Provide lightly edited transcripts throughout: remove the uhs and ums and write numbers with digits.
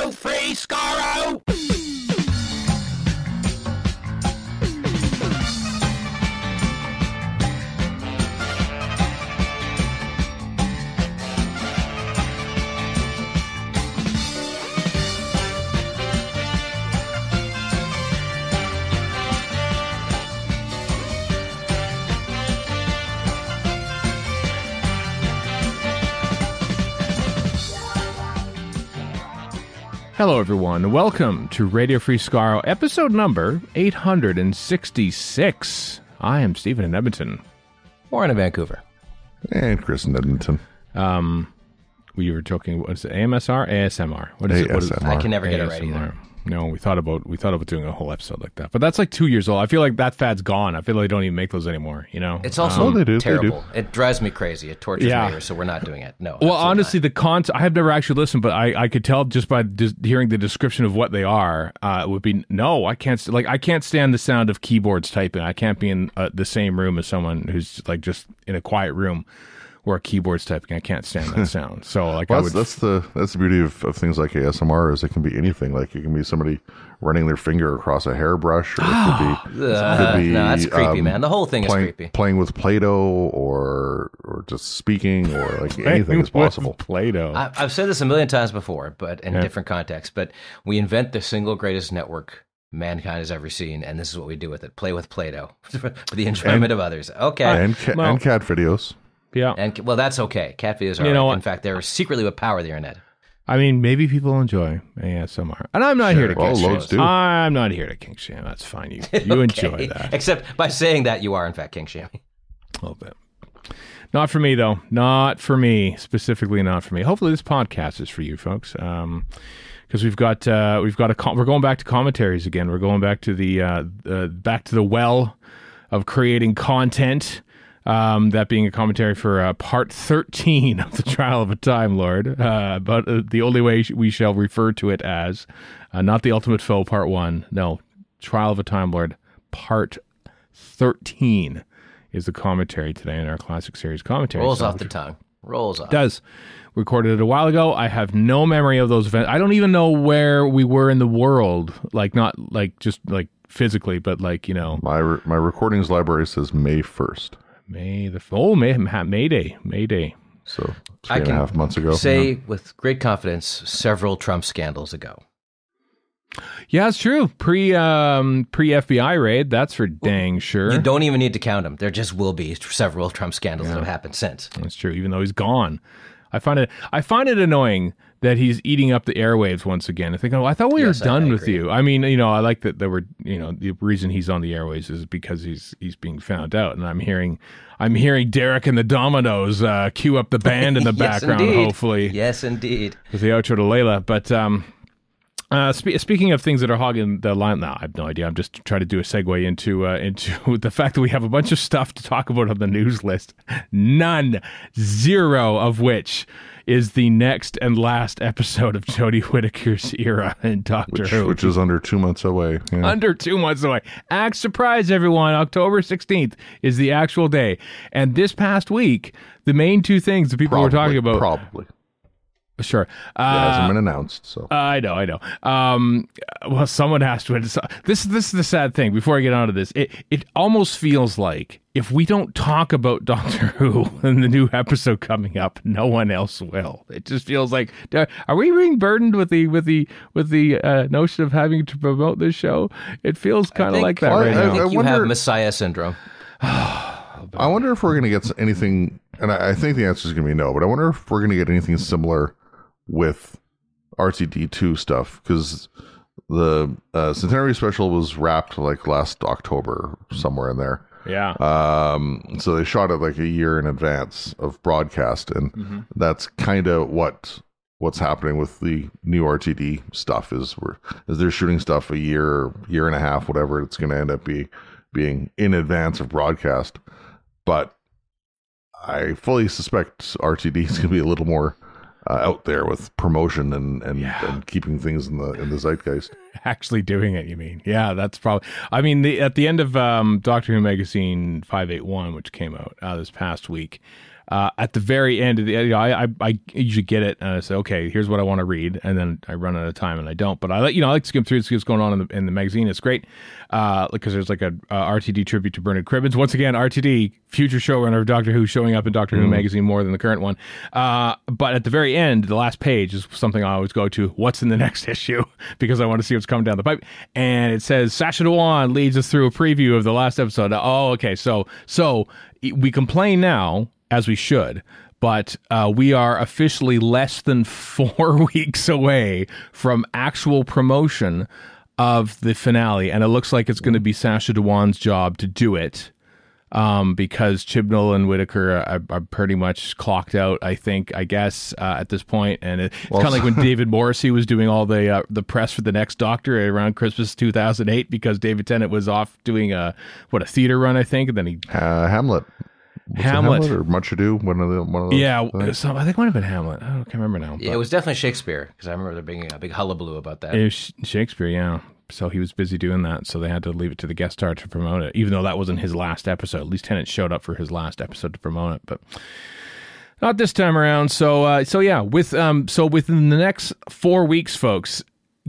Radio Free Skaro! Hello, everyone. Welcome to Radio Free Skaro, episode number 866. I am Stephen in Edmonton. Warren in Vancouver. And Chris in Edmonton. We were talking, what's it, AMSR? ASMR. What is ASMR. it? I can never get it right either. No, we thought about doing a whole episode like that. But that's like 2 years old. I feel like that fad's gone. I feel like they don't even make those anymore, you know? It's also they do. terrible. It drives me crazy. It tortures me, so we're not doing it. No. Well, honestly, I have never actually listened, but I could tell just by hearing the description of what they are, it would be, no, I can't stand the sound of keyboards typing. I can't be in the same room as someone who's like just in a quiet room where a keyboard's typing. I can't stand that sound. So like, that's the beauty of things like ASMR is it can be anything. Like it can be somebody running their finger across a hairbrush, or it could be no, that's creepy, man. The whole thing is creepy. Playing with Play-Doh, or just speaking, or like anything is possible. Play-Doh. I've said this a million times before, but in different contexts. But we invent the single greatest network mankind has ever seen, and this is what we do with it: play with Play-Doh for the enjoyment of others. Okay, and cat videos. Yeah. And well, that's okay. Cat videos are, in fact, they're secretly what power the internet. I mean, maybe people enjoy ASMR. And I'm not here to kink shame. Loads do. I'm not here to kink shame. That's fine. You enjoy that. Except by saying that, you are, in fact, kink shaming. A little bit. Not for me, though. Not for me. Specifically not for me. Hopefully this podcast is for you folks. Because we're going back to commentaries again. We're going back to the well of creating content. That being a commentary for part 13 of the Trial of a Time Lord, but the only way we shall refer to it as, not the Ultimate Foe part 1, no, Trial of a Time Lord part 13 is the commentary today in our classic series commentary. Rolls off the tongue. Rolls off. Does. Recorded it a while ago. I have no memory of those events. I don't even know where we were in the world, like not like just like physically, but like, you know. My recordings library says May 1st. May Day. So 3.5 months ago. Say with great confidence, several Trump scandals ago. Yeah, it's true. Pre FBI raid, that's for dang sure. You don't even need to count them. There just will be several Trump scandals that have happened since. That's true. Even though he's gone, I find it annoying that he's eating up the airwaves once again. I think, I thought we were done with you. I mean, you know, I like that there were, you know, the reason he's on the airwaves is because he's being found out, and I'm hearing Derek and the Dominoes cue up the band in the background. Indeed. Hopefully, yes, indeed, with the outro to Layla. But speaking of things that are hogging the line, now I have no idea. I'm just trying to do a segue into the fact that we have a bunch of stuff to talk about on the news list. Zero of which is the next and last episode of Jodie Whittaker's era in Doctor Who. Which is under 2 months away. Yeah. Under 2 months away. Act surprise, everyone. October 16th is the actual day. And this past week, the main two things that people were talking about... Probably. Sure. It hasn't been announced, so. I know. Well, someone has to. This is the sad thing. Before I get on to this, it almost feels like if we don't talk about Doctor Who and the new episode coming up, no one else will. It just feels like, are we being burdened with the notion of having to promote this show? It feels kind of like that right now. I think you have Messiah syndrome. I wonder if we're going to get anything, and I think the answer is going to be no, but I wonder if we're going to get anything similar with RTD2 stuff, because the Centenary special was wrapped like last October, somewhere in there. Yeah. So they shot it like a year in advance of broadcast, and that's kind of what's happening with the new RTD stuff is they're shooting stuff a year and a half, whatever it's going to end up being in advance of broadcast. But I fully suspect RTD is going to be a little more out there with promotion and keeping things in the zeitgeist. Actually doing it, you mean? Yeah, that's probably... I mean, at the end of Doctor Who Magazine 581, which came out this past week, at the very end of the, I usually get it and I say, okay, here's what I want to read, and then I run out of time and I don't. But I like to skim through, see what's going on in the magazine. It's great because there's like a RTD tribute to Bernard Cribbins. Once again, RTD, future showrunner of Doctor Who, showing up in Doctor Who magazine more than the current one. But at the very end, the last page is something I always go to. What's in the next issue? Because I want to see what's coming down the pipe. And it says Sacha Dhawan leads us through a preview of the last episode. Oh, okay. So we complain now, as we should, but we are officially less than 4 weeks away from actual promotion of the finale, and it looks like it's going to be Sacha Dhawan's job to do it, because Chibnall and Whitaker are pretty much clocked out, I guess, at this point. And it's kind of like when David Morrissey was doing all the press for the next Doctor around Christmas 2008, because David Tennant was off doing a theater run, I think, and then he Hamlet. Hamlet or Much Ado, one of those. Yeah, so I think it might have been Hamlet. I can't remember now. Yeah, it was definitely Shakespeare, because I remember there being a big hullabaloo about that. It was Shakespeare, yeah. So he was busy doing that, so they had to leave it to the guest star to promote it, even though that wasn't his last episode. At least Tennant showed up for his last episode to promote it, but not this time around. So yeah, so within the next 4 weeks, folks,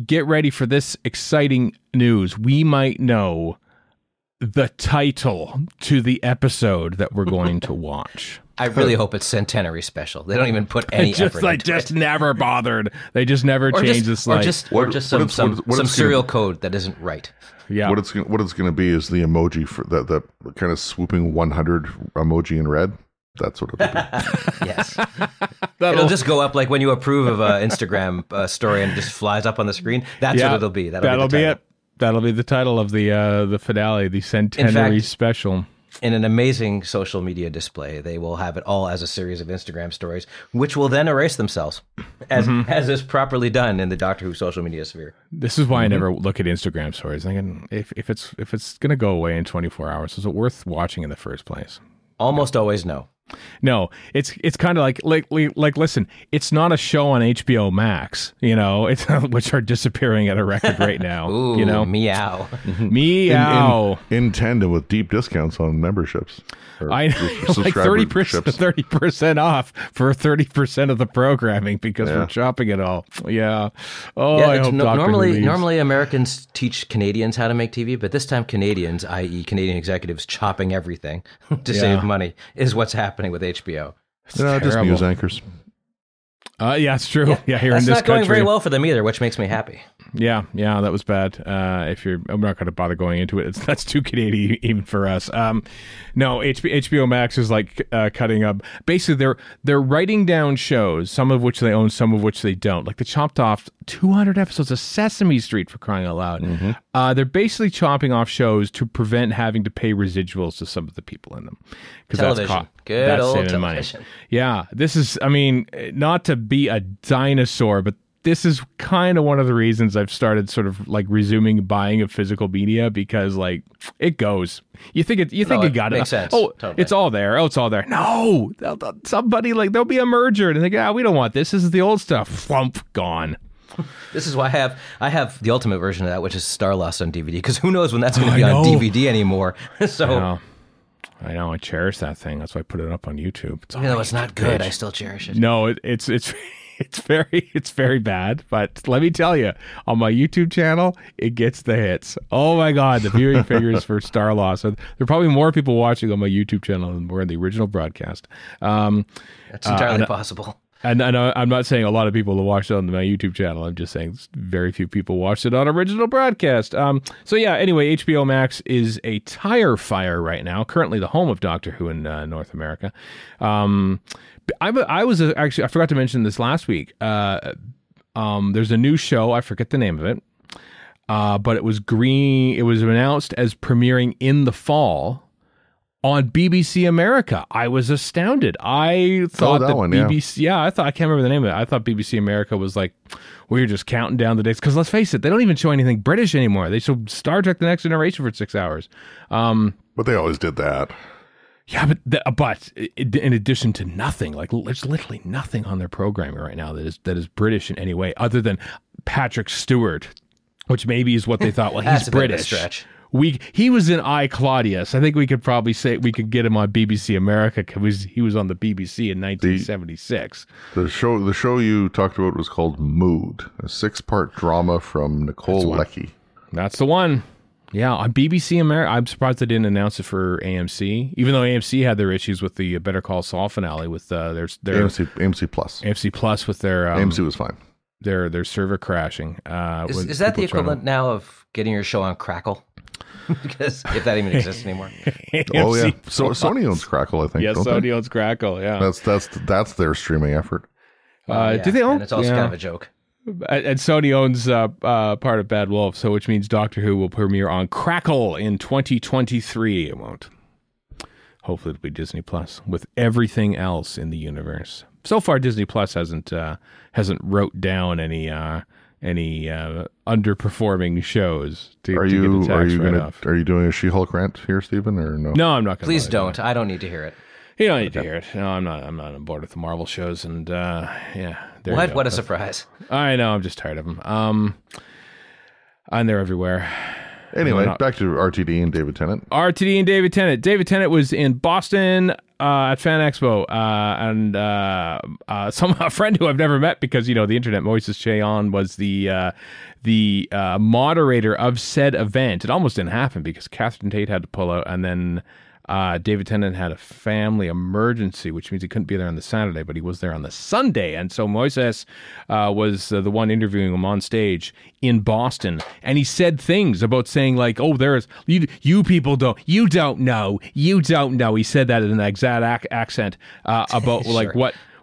get ready for this exciting news. We might know the title to the episode that we're going to watch. I really hope it's Centenary Special. They don't even put any effort into it. They just never bothered. They just never changed the slide. Or just some serial code that isn't right. Yeah. What it's going to be is the emoji for that kind of swooping 100 emoji in red. That's what it'll be. Yes. It'll just go up like when you approve of an Instagram story and it just flies up on the screen. That's what it'll be. That'll be it. That'll be the title of the finale, the Centenary Special. In an amazing social media display, they will have it all as a series of Instagram stories, which will then erase themselves, as is properly done in the Doctor Who social media sphere. This is why I never look at Instagram stories. Thinking if it's going to go away in 24 hours, is it worth watching in the first place? Almost always no. No, it's kind of like listen, it's not a show on HBO Max, it's which are disappearing at a record right now. Ooh, meow. Meow. In tandem with deep discounts on memberships. I like 30% off for 30% of the programming because we're chopping it all. Yeah. Oh, I hope normally Americans teach Canadians how to make TV, but this time Canadians, i.e. Canadian executives, chopping everything to save money is what's happening with HBO. Just news anchors. Yeah, it's true. Yeah, here in this country. That's not going very well for them either, which makes me happy. Yeah, that was bad. I'm not going to bother going into it. That's too Canadian even for us. No, HBO Max is like cutting up. Basically, they're writing down shows, some of which they own, some of which they don't. Like they chopped off 200 episodes of Sesame Street, for crying out loud. They're basically chopping off shows to prevent having to pay residuals to some of the people in them. Television. Good old television. Money. Yeah, this is, not to be a dinosaur, but this is kind of one of the reasons I've started sort of like resuming buying of physical media, because like it goes. You think it got makes sense. Oh, totally. It's all there. It's all there. No, somebody there'll be a merger and they go, we don't want this. This is the old stuff. Flump, gone. This is why I have the ultimate version of that, which is Star Lost on DVD, because who knows when that's going to be on DVD anymore. So. I know. I cherish that thing. That's why I put it up on YouTube. Even though it's not good, I still cherish it. No, it's very bad. But let me tell you, on my YouTube channel, it gets the hits. Oh my God, the viewing figures for Star Lost. So there are probably more people watching on my YouTube channel than were in the original broadcast. That's entirely possible. And I'm not saying a lot of people will watch it on my YouTube channel. I'm just saying very few people watched it on original broadcast. So yeah, anyway, HBO Max is a tire fire right now, currently the home of Doctor Who in North America. I forgot to mention this last week. There's a new show. I forget the name of it. But it was announced as premiering in the fall on BBC America. I was astounded. I thought that BBC, I can't remember the name of it. I thought BBC America was like, we were just counting down the days. Because let's face it, they don't even show anything British anymore. They show Star Trek: The Next Generation for 6 hours. But they always did that. Yeah, but in addition to nothing, like there's literally nothing on their programming right now that is British in any way, other than Patrick Stewart, which maybe is what they thought. Well, he's British. he was in I, Claudius. I think we could probably say we could get him on BBC America because he was on the BBC in 1976. The show you talked about was called Mood, a 6-part drama from Nicole Leckie. That's the one. Yeah, on BBC America. I'm surprised they didn't announce it for AMC, even though AMC had their issues with the Better Call Saul finale with their AMC Plus. AMC Plus with their AMC was fine. Their server crashing. Is that the equivalent now of getting your show on Crackle? Because if that even exists anymore. Oh yeah, so Sony owns Crackle, I think. Yes, Sony owns Crackle. Yeah, that's their streaming effort. Do they own? And it's also kind of a joke. And Sony owns part of Bad Wolf, so which means Doctor Who will premiere on Crackle in 2023. It won't. Hopefully, it'll be Disney Plus with everything else in the universe. So far, Disney Plus hasn't wrote down any underperforming shows. Are you doing a She-Hulk rant here, Stephen, or no? No, I'm not going to. Please don't. I don't need to hear it. You don't need to hear it. No, I'm not on board with the Marvel shows, and What a surprise! I know. I'm just tired of them. And they're everywhere. Anyway, back to RTD and David Tennant. RTD and David Tennant. David Tennant was in Boston at Fan Expo, and a friend who I've never met because the internet, Moises Cheon, was the moderator of said event. It almost didn't happen because Catherine Tate had to pull out, and then David Tennant had a family emergency, which means he couldn't be there on the Saturday, but he was there on the Sunday. And so Moises was the one interviewing him on stage in Boston. And he said things about saying like, oh, there's, you people don't know. He said that in an exact accent about Sure. like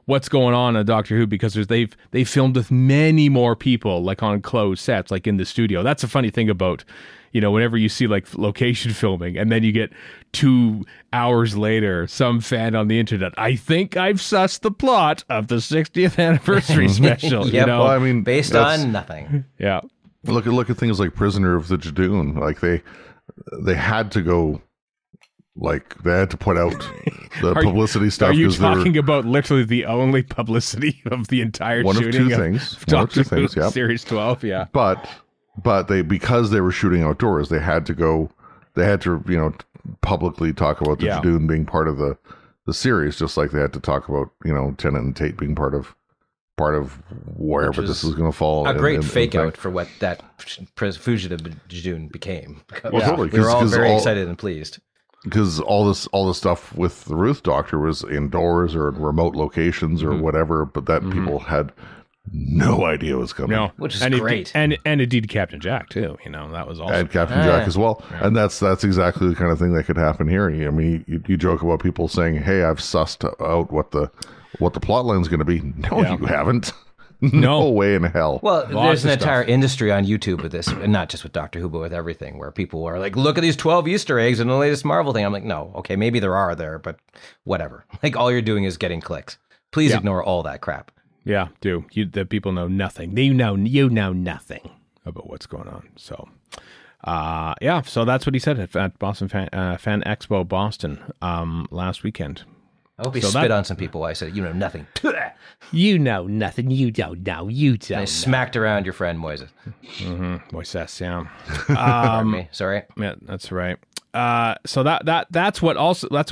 what's going on Doctor Who, because they've filmed with many more people, like on closed sets, like in the studio. That's a funny thing about, whenever you see like location filming and then you get 2 hours later, some fan on the internet, I think I've sussed the plot of the 60th anniversary special. Yep. Well, I mean, based on nothing. Yeah. Look at things like Prisoner of the Jadoon. Like they had to go, like they had to put out the publicity stuff. Are you talking about literally the only publicity of the entire shooting of Doctor Who Series 12? Yeah. But because they were shooting outdoors, they had to publicly talk about the Jadoon being part of the series, just like they had to talk about Tennant and Tate being part of wherever this was going to fall. A great fake out for what that fugitive Jadoon became. Well, totally, we were all very excited and pleased. Because all the stuff with the Ruth Doctor was indoors or in remote locations or whatever, but that people had no idea was coming. No, which is great. And indeed Captain Jack too. That was also. And Captain Jack as well. Yeah. And that's exactly the kind of thing that could happen here. I mean, you joke about people saying, "Hey, I've sussed out what the plot line's going to be." No, you haven't. No way in hell. Well, there's an entire industry on YouTube with this, and not just with Doctor Who, but with everything, where people are like, look at these 12 Easter eggs in the latest Marvel thing. I'm like, no, okay, maybe there are there, but whatever. Like, all you're doing is getting clicks. Please ignore all that crap. Yeah, the people know nothing. You know nothing about what's going on. So, so that's what he said at Boston Fan Expo Boston last weekend. I hope he spit on some people while I said, you know nothing. You know nothing. You don't know. You don't. I smacked around your friend Moises. Moises, yeah. Pardon me. Sorry. Yeah, that's right. So that's what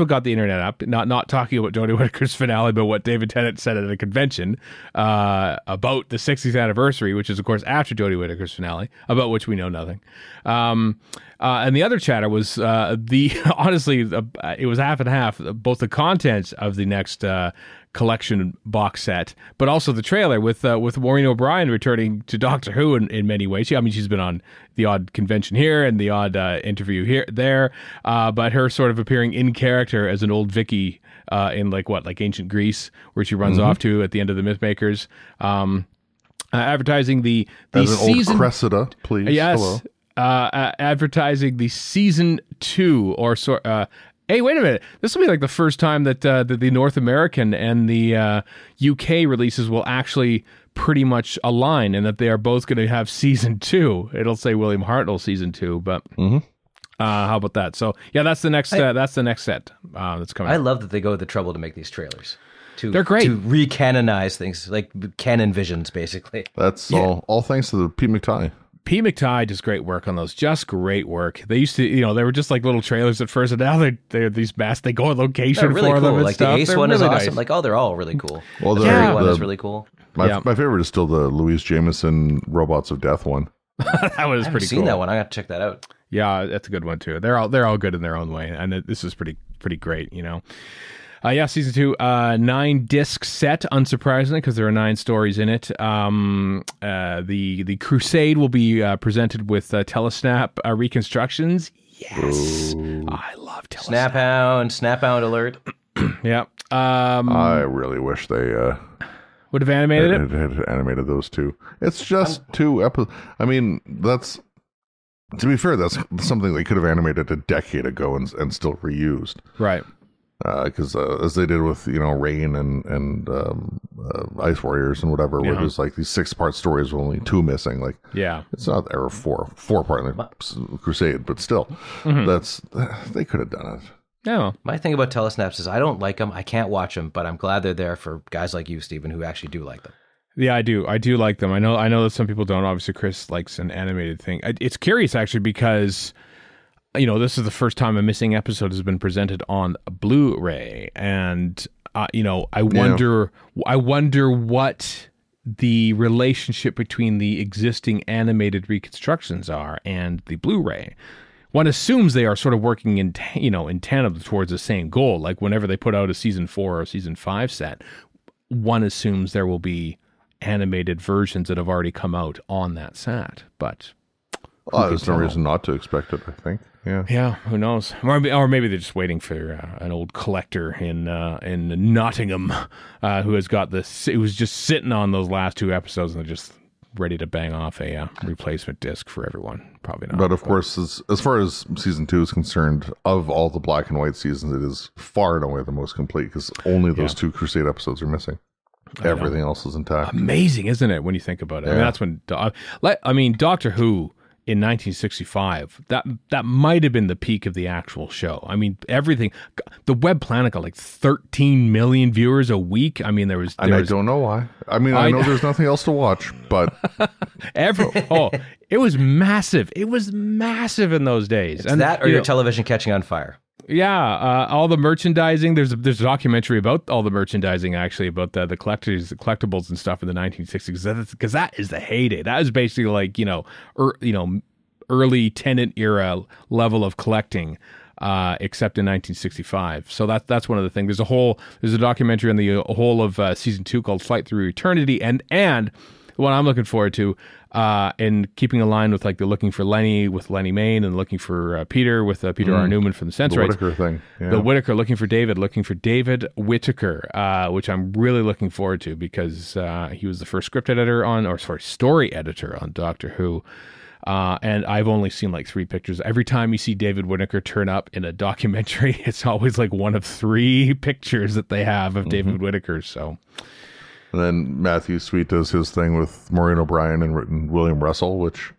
got the internet up. Not talking about Jodie Whittaker's finale, but what David Tennant said at a convention about the 60th anniversary, which is of course after Jodie Whittaker's finale, about which we know nothing. And the other chatter was honestly it was half and half, both the contents of the next collection box set, but also the trailer with Maureen O'Brien returning to Doctor Who in many ways. She's been on the odd convention here and the odd interview there, but her sort of appearing in character as an old Vicki in like ancient Greece, where she runs off to at the end of the Mythmakers, advertising the as an season, old Cressida, please. Yes. Hello. Advertising the season 2 or hey, wait a minute. This will be like the first time that the North American and the UK releases will actually pretty much align, and that they are both going to have season 2. It'll say William Hartnell season 2, but how about that? So yeah, that's the next set that's coming. I love that they go to the trouble to make these trailers. They're great. To recanonize things, like canon visions, basically. That's all thanks to the Pete McTighe. P. McTighe does great work on those. Just great work. They used to, they were just like little trailers at first, and now they're these masks. They go on location They're really for cool. them and Like stuff. the Ace They're one is really awesome. nice. Like, they're all really cool. Well, the the- fairy one the- is really cool. Yeah. My favorite is still the Louise Jameson Robots of Death one. That one is I haven't pretty seen cool. that one. I got to check that out. Yeah, that's a good one too. They're all good in their own way, and this is pretty great. Season 2, 9-disc set, unsurprisingly, because there are 9 stories in it. The Crusade will be presented with Telesnap reconstructions. Yes, I love Telesnap. Snap-hound alert. Yeah. I really wish they Would have animated it. had animated those two. It's just 2 episodes. I mean, that's, to be fair, that's something they could have animated a decade ago and still reused. Right. Because as they did with Rain and Ice Warriors and whatever, where there's like these 6-part stories with only 2 missing. Like, Yeah. it's not there, 4-part Crusade, but still, they could have done it. Yeah. Well, My thing about telesnaps is I don't like them. I can't watch them, but I'm glad they're there for guys like you, Stephen, who actually do like them. yeah, I do. I do like them. I know that some people don't. Obviously, Chris likes an animated thing. It's curious actually because this is the first time a missing episode has been presented on Blu-ray, and I wonder what the relationship between the existing animated reconstructions are and the Blu-ray. One assumes they are sort of working in tandem towards the same goal. Like whenever they put out a season 4 or season 5 set, one assumes there will be animated versions that have already come out on that set. But There's no reason not to expect it, I think. yeah, who knows? Or maybe they're just waiting for an old collector in Nottingham who has got this. It was just sitting on those last 2 episodes, and they're just ready to bang off a replacement disc for everyone. Probably not. But of course, as far as season 2 is concerned, of all the black and white seasons, it is far and away the most complete because only those 2 Crusade episodes are missing. Everything else is intact. Amazing, isn't it? When you think about it, I mean, that's when Doctor Who in 1965. That might have been the peak of the actual show. I mean, everything. The Web Planet got like 13 million viewers a week. I mean, there was I don't know why. I mean, I know there's nothing else to watch, but it was massive. It was massive in those days. It's that or your television catching on fire. Yeah, all the merchandising. There's a documentary about all the merchandising, actually, about the collectibles and stuff in the 1960s. Because that is the heyday. That is basically like early Tennant era level of collecting, except in 1965. So that's one of the things. There's a documentary on the whole of season 2 called Flight Through Eternity, and what I'm looking forward to, and keeping in line with like the looking for Lenny with Lenny Mayne and looking for Peter with Peter R. Newman from the Sense the Rights. Whittaker thing. Yeah. The Whittaker, looking for David Whittaker, which I'm really looking forward to because he was the first story editor on Doctor Who. And I've only seen like 3 pictures. Every time you see David Whittaker turn up in a documentary, it's always like one of 3 pictures that they have of David Whittaker. So. And then Matthew Sweet does his thing with Maureen O'Brien and William Russell, which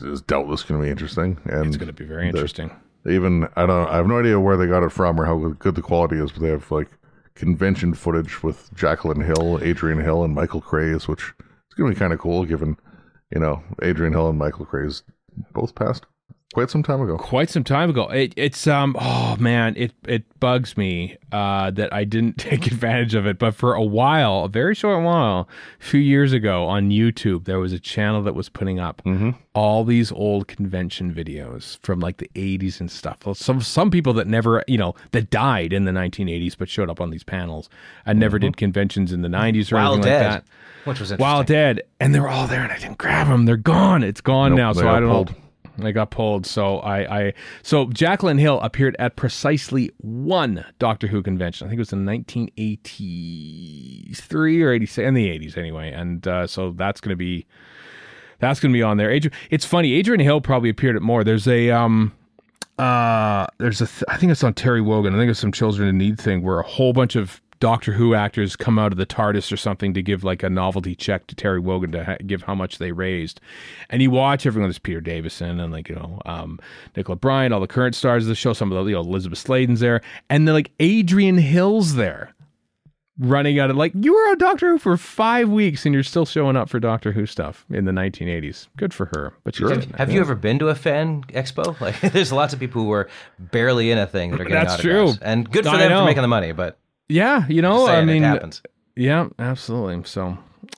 is doubtless going to be interesting. And it's going to be very interesting. I have no idea where they got it from or how good the quality is, but they have like convention footage with Jacqueline Hill, Adrian Hill, and Michael Craze, which is going to be kind of cool given, Adrian Hill and Michael Craze both passed quite some time ago. It bugs me that I didn't take advantage of it. But for a very short while, a few years ago on YouTube, there was a channel that was putting up all these old convention videos from like the 80s and stuff. Well, some people that never, that died in the 1980s but showed up on these panels and never did conventions in the 90s or anything like that. Which was interesting. While dead. And they were all there and I didn't grab them. They're gone. It's gone now. So I don't know. They got pulled. So so Jacqueline Hill appeared at precisely 1 Doctor Who convention. I think it was in 1983 or 86, in the 80s anyway. And so that's going to be on there. It's funny. Adrian Hill probably appeared at more. There's I think it's on Terry Wogan. I think it's some Children in Need thing where a whole bunch of Doctor Who actors come out of the TARDIS or something to give like a novelty check to Terry Wogan to give how much they raised. And you watch everyone, there's Peter Davison and Nicola Bryant, all the current stars of the show, some of the Elizabeth Sladen's there, and then like Adrian Hill's there. running out of, like, you were on Doctor Who for 5 weeks and you're still showing up for Doctor Who stuff in the 1980s. Good for her. But she's have you ever been to a fan expo? Like, there's lots of people who are barely in a thing that are getting That's autographs. true. And good for them for making the money, but yeah, you know, saying, I mean, it happens. Yeah, absolutely. So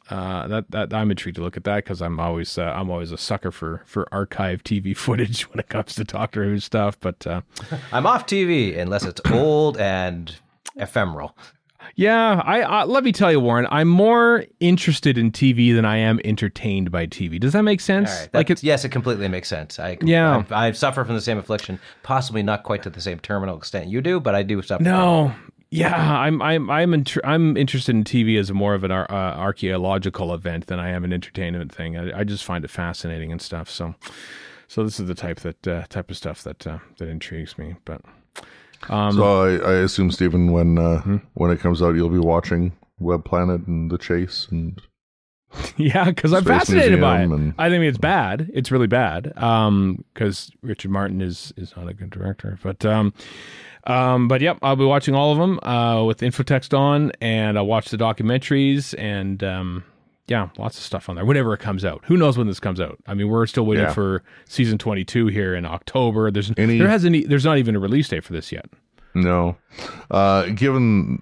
that I'm intrigued to look at that because I'm always a sucker for archive TV footage when it comes to Doctor Who stuff. But I'm off TV unless it's old and ephemeral. Yeah, I let me tell you, Warren, I'm more interested in TV than I am entertained by TV. Does that make sense? Right. Yes, it completely makes sense. I suffer from the same affliction, possibly not quite to the same terminal extent you do, but I do suffer. No. Yeah, I'm interested in TV as more of an archaeological event than I am an entertainment thing. I just find it fascinating and stuff. So this is the type of stuff that intrigues me. But so I assume, Stephen, when it comes out, you'll be watching Web Planet and The Chase and yeah, because I'm fascinated by it. And I think it's bad. It's really bad. Because Richard Martin is not a good director, but yep, I'll be watching all of them with infotext on, and I'll watch the documentaries, and yeah, lots of stuff on there whenever it comes out. Who knows when this comes out? I mean, we're still waiting for season 22 here in October. There's not even a release date for this yet. No, given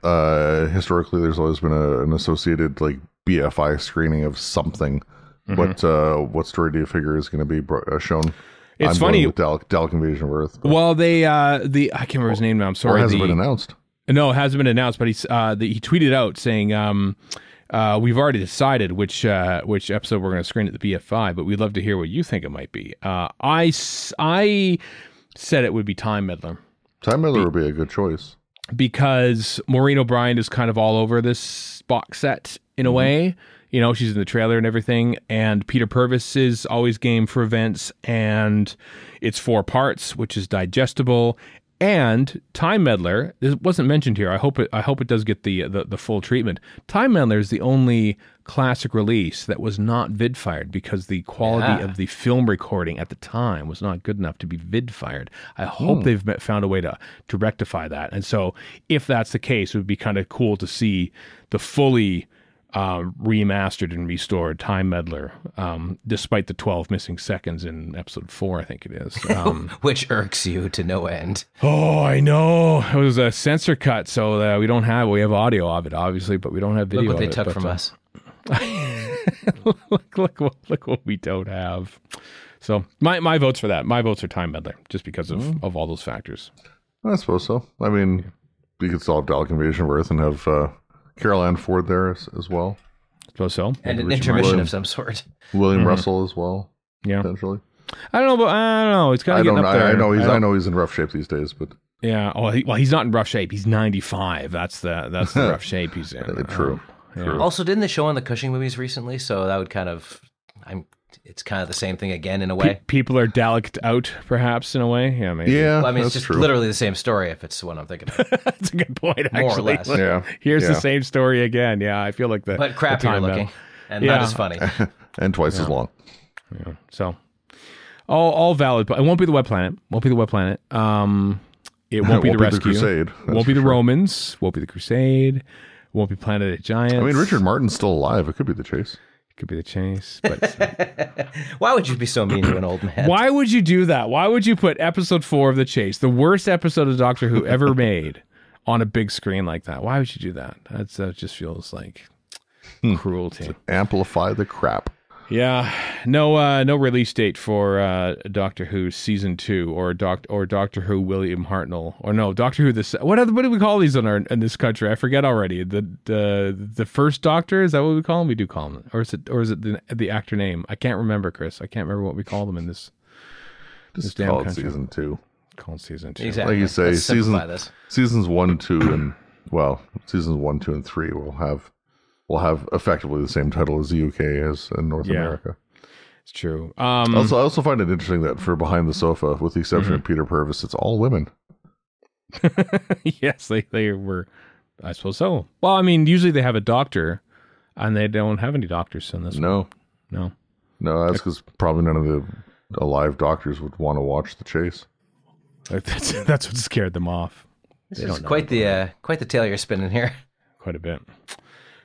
historically, there's always been an associated like BFI screening of something. Mm-hmm. What story do you figure is going to be shown? It's funny. With Dalek Invasion of Earth. Well, I can't remember his name now. I'm sorry. Or has it been announced? No, it hasn't been announced, but he tweeted out saying, we've already decided which episode we're going to screen at the BFI, but we'd love to hear what you think it might be. I said it would be Time Meddler. Time Meddler would be a good choice. Because Maureen O'Brien is kind of all over this box set in a way. You know, she's in the trailer and everything. And Peter Purves is always game for events. And it's 4 parts, which is digestible. And Time Meddler, this wasn't mentioned here. I hope it does get the full treatment. Time Meddler is the only classic release that was not vid-fired because the quality of the film recording at the time was not good enough to be vid-fired. I hope they've found a way to rectify that. And so if that's the case, it would be kind of cool to see the fully remastered and restored Time Meddler, despite the 12 missing seconds in episode 4, I think it is. Which irks you to no end. Oh, I know. It was a censor cut, so we have audio of it, obviously, but we don't have video Look what of they it. took from us. look what we don't have. So my vote's for that. My votes are Time Meddler, just because of all those factors. I suppose so. I mean, you could solve Dalek Invasion of Earth and have Carol Ann Ford there as well. I suppose so. And an intermission of some sort. William Russell as well. Yeah. Potentially. I don't know. It's kind of getting up there. I know he's in rough shape these days, but yeah. Oh, he's not in rough shape. He's 95. That's the rough shape he's in. True. Yeah. Also, didn't they show on the Cushing movies recently? So that would kind of, it's kind of the same thing again in a way. People are Daleked out, perhaps, in a way. Yeah, maybe. Yeah, well, I mean, it's just true. Literally the same story if it's what I'm thinking of. That's a good point, actually. More or less. Yeah. Here's the same story again. Yeah, I feel like that. But crappier looking and not as funny. And twice as long. Yeah. So, all valid. But it won't be the Web Planet. It won't be the Rescue. The Crusade. Won't be the Romans. Won't be the Crusade. Won't be Planet of Giants. I mean, Richard Martin's still alive. It could be the Chase. It could be the Chase. But why would you be so mean to an old man? Why would you do that? Why would you put episode 4 of the Chase, the worst episode of Doctor Who ever made, on a big screen like that? Why would you do that? That just feels like cruelty. To amplify the crap. Yeah, no release date for Doctor Who season 2 or Doctor Who William Hartnell, or no Doctor Who what do we call these in this country? I forget already. The first Doctor, is that what we call him? We do call him, or is it the actor name? I can't remember, Chris. I can't remember what we call them in this. Just call it season 2. Called season 2. Exactly. Like you say, seasons 1, 2, and seasons 1, 2, and 3 will have effectively the same title as the UK is in North America. It's true. I also find it interesting that for Behind the Sofa, with the exception of Peter Purves, it's all women. Yes, they were. I suppose so. Well, I mean, usually they have a doctor, and they don't have any doctors in this one. No. That's because probably none of the alive doctors would want to watch The Chase. That's what scared them off. This is quite the tale you're spinning here. quite a bit.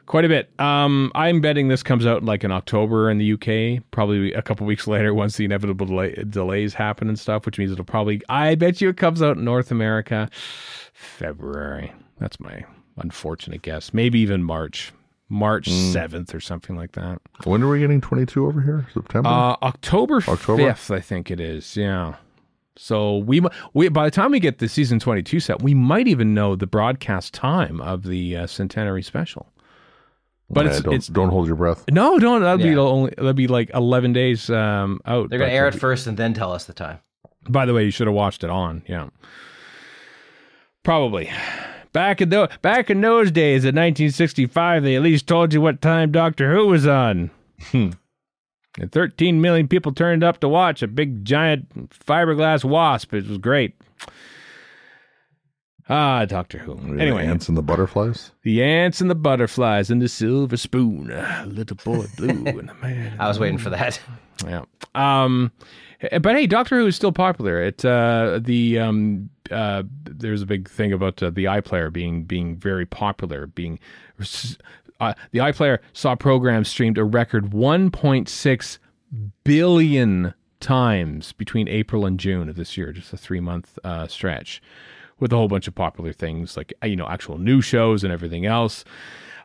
Quite a bit. I'm betting this comes out like in October in the UK, probably a couple weeks later once the inevitable delays happen and stuff, which means it'll probably, I bet you it comes out in North America February. That's my unfortunate guess. Maybe even March 7th or something like that. When are we getting 22 over here? September? October 5th, I think it is. Yeah. So we by the time we get the season 22 set, we might even know the broadcast time of the centenary special. But it's don't hold your breath. No, don't. That'll be like 11 days out. They're going to air it first and then tell us the time. By the way, you should have watched it on. Yeah, probably. Back in those days, in 1965, they at least told you what time Doctor Who was on. And 13 million people turned up to watch a big giant fiberglass wasp. It was great. Doctor Who. Anyway. The ants and the butterflies? The ants and the butterflies and the silver spoon. Little boy blue and the man. I was waiting for that. Yeah. But hey, Doctor Who is still popular. There's a big thing about the iPlayer being very popular. The iPlayer saw programs streamed a record 1.6 billion times between April and June of this year, just a 3-month stretch, with a whole bunch of popular things like, actual news shows and everything else.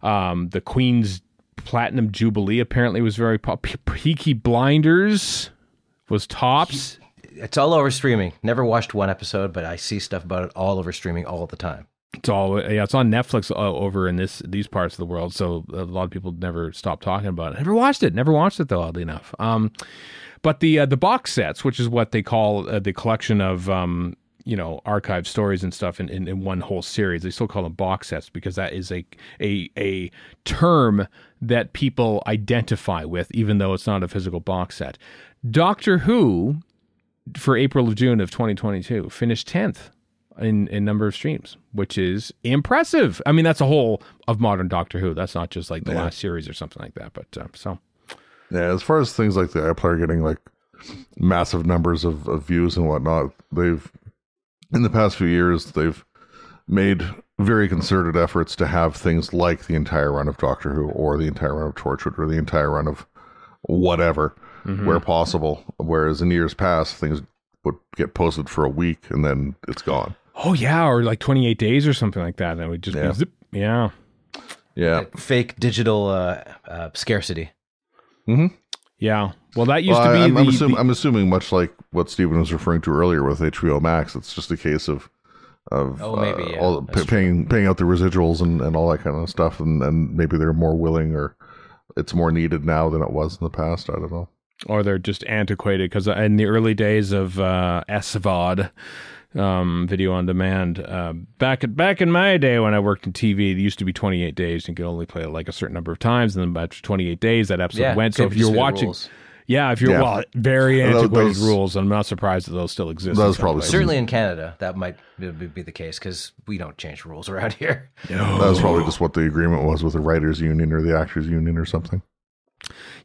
The Queen's Platinum Jubilee apparently was very popular. Peaky Blinders was tops. It's all over streaming. Never watched one episode, but I see stuff about it all over streaming all the time. It's on Netflix over in these parts of the world, so a lot of people never stop talking about it. Never watched it though, oddly enough. But the box sets, which is what they call the collection of archived stories and stuff in one whole series. They still call them box sets because that is a term that people identify with, even though it's not a physical box set. Doctor Who, for April of June of 2022, finished 10th in number of streams, which is impressive. I mean, that's a whole of modern Doctor Who. That's not just like the last series or something like that. But yeah, as far as things like the iPlayer getting like massive numbers of views and whatnot, in the past few years, they've made very concerted efforts to have things like the entire run of Doctor Who or the entire run of Torchwood or the entire run of whatever, where possible. Whereas in years past, things would get posted for a week and then it's gone. Oh, yeah, or like 28 days or something like that. And it would just be zip. Yeah. Yeah. Like fake digital scarcity. Mm-hmm. Yeah. Well, that used to be I'm assuming much like what Stephen was referring to earlier with HBO Max, it's just a case of maybe all paying out the residuals and all that kind of stuff, and maybe they're more willing, or it's more needed now than it was in the past. I don't know. Or they're just antiquated, because in the early days of SVOD, video on demand, back in my day when I worked in TV, it used to be 28 days. You could only play it like a certain number of times, and then after 28 days, that episode went. So if you're watching... Well, very antiquated rules. I'm not surprised that those still exist. Those probably certainly in Canada that might be the case, because we don't change rules around here. No. That was probably just what the agreement was with the writers' union or the actors' union or something.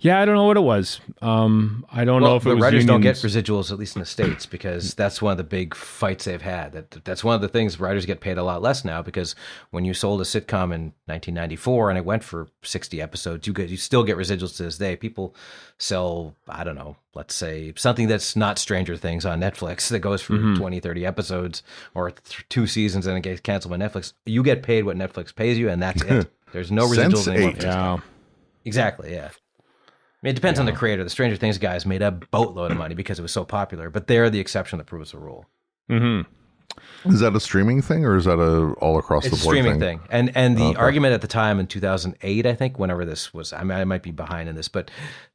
Yeah, I don't know what it was. I don't know if it was writers unions. don't get residuals, at least in the States, because that's one of the big fights they've had. That's one of the things. Writers get paid a lot less now, because when you sold a sitcom in 1994 and it went for 60 episodes, you still get residuals to this day. People sell, I don't know, let's say something that's not Stranger Things on Netflix that goes for 20, 30 episodes or 2 seasons and it gets canceled by Netflix. You get paid what Netflix pays you, and that's it. There's no residuals anymore. Yeah. Exactly, yeah. I mean, it depends on the creator. The Stranger Things guys made a boatload of money because it was so popular, but they're the exception that proves the rule. Mm-hmm. Is that a streaming thing, or is that a all across the board thing? It's a streaming thing. And the argument at the time in 2008, I think, whenever this was, I mean, I might be behind in this, but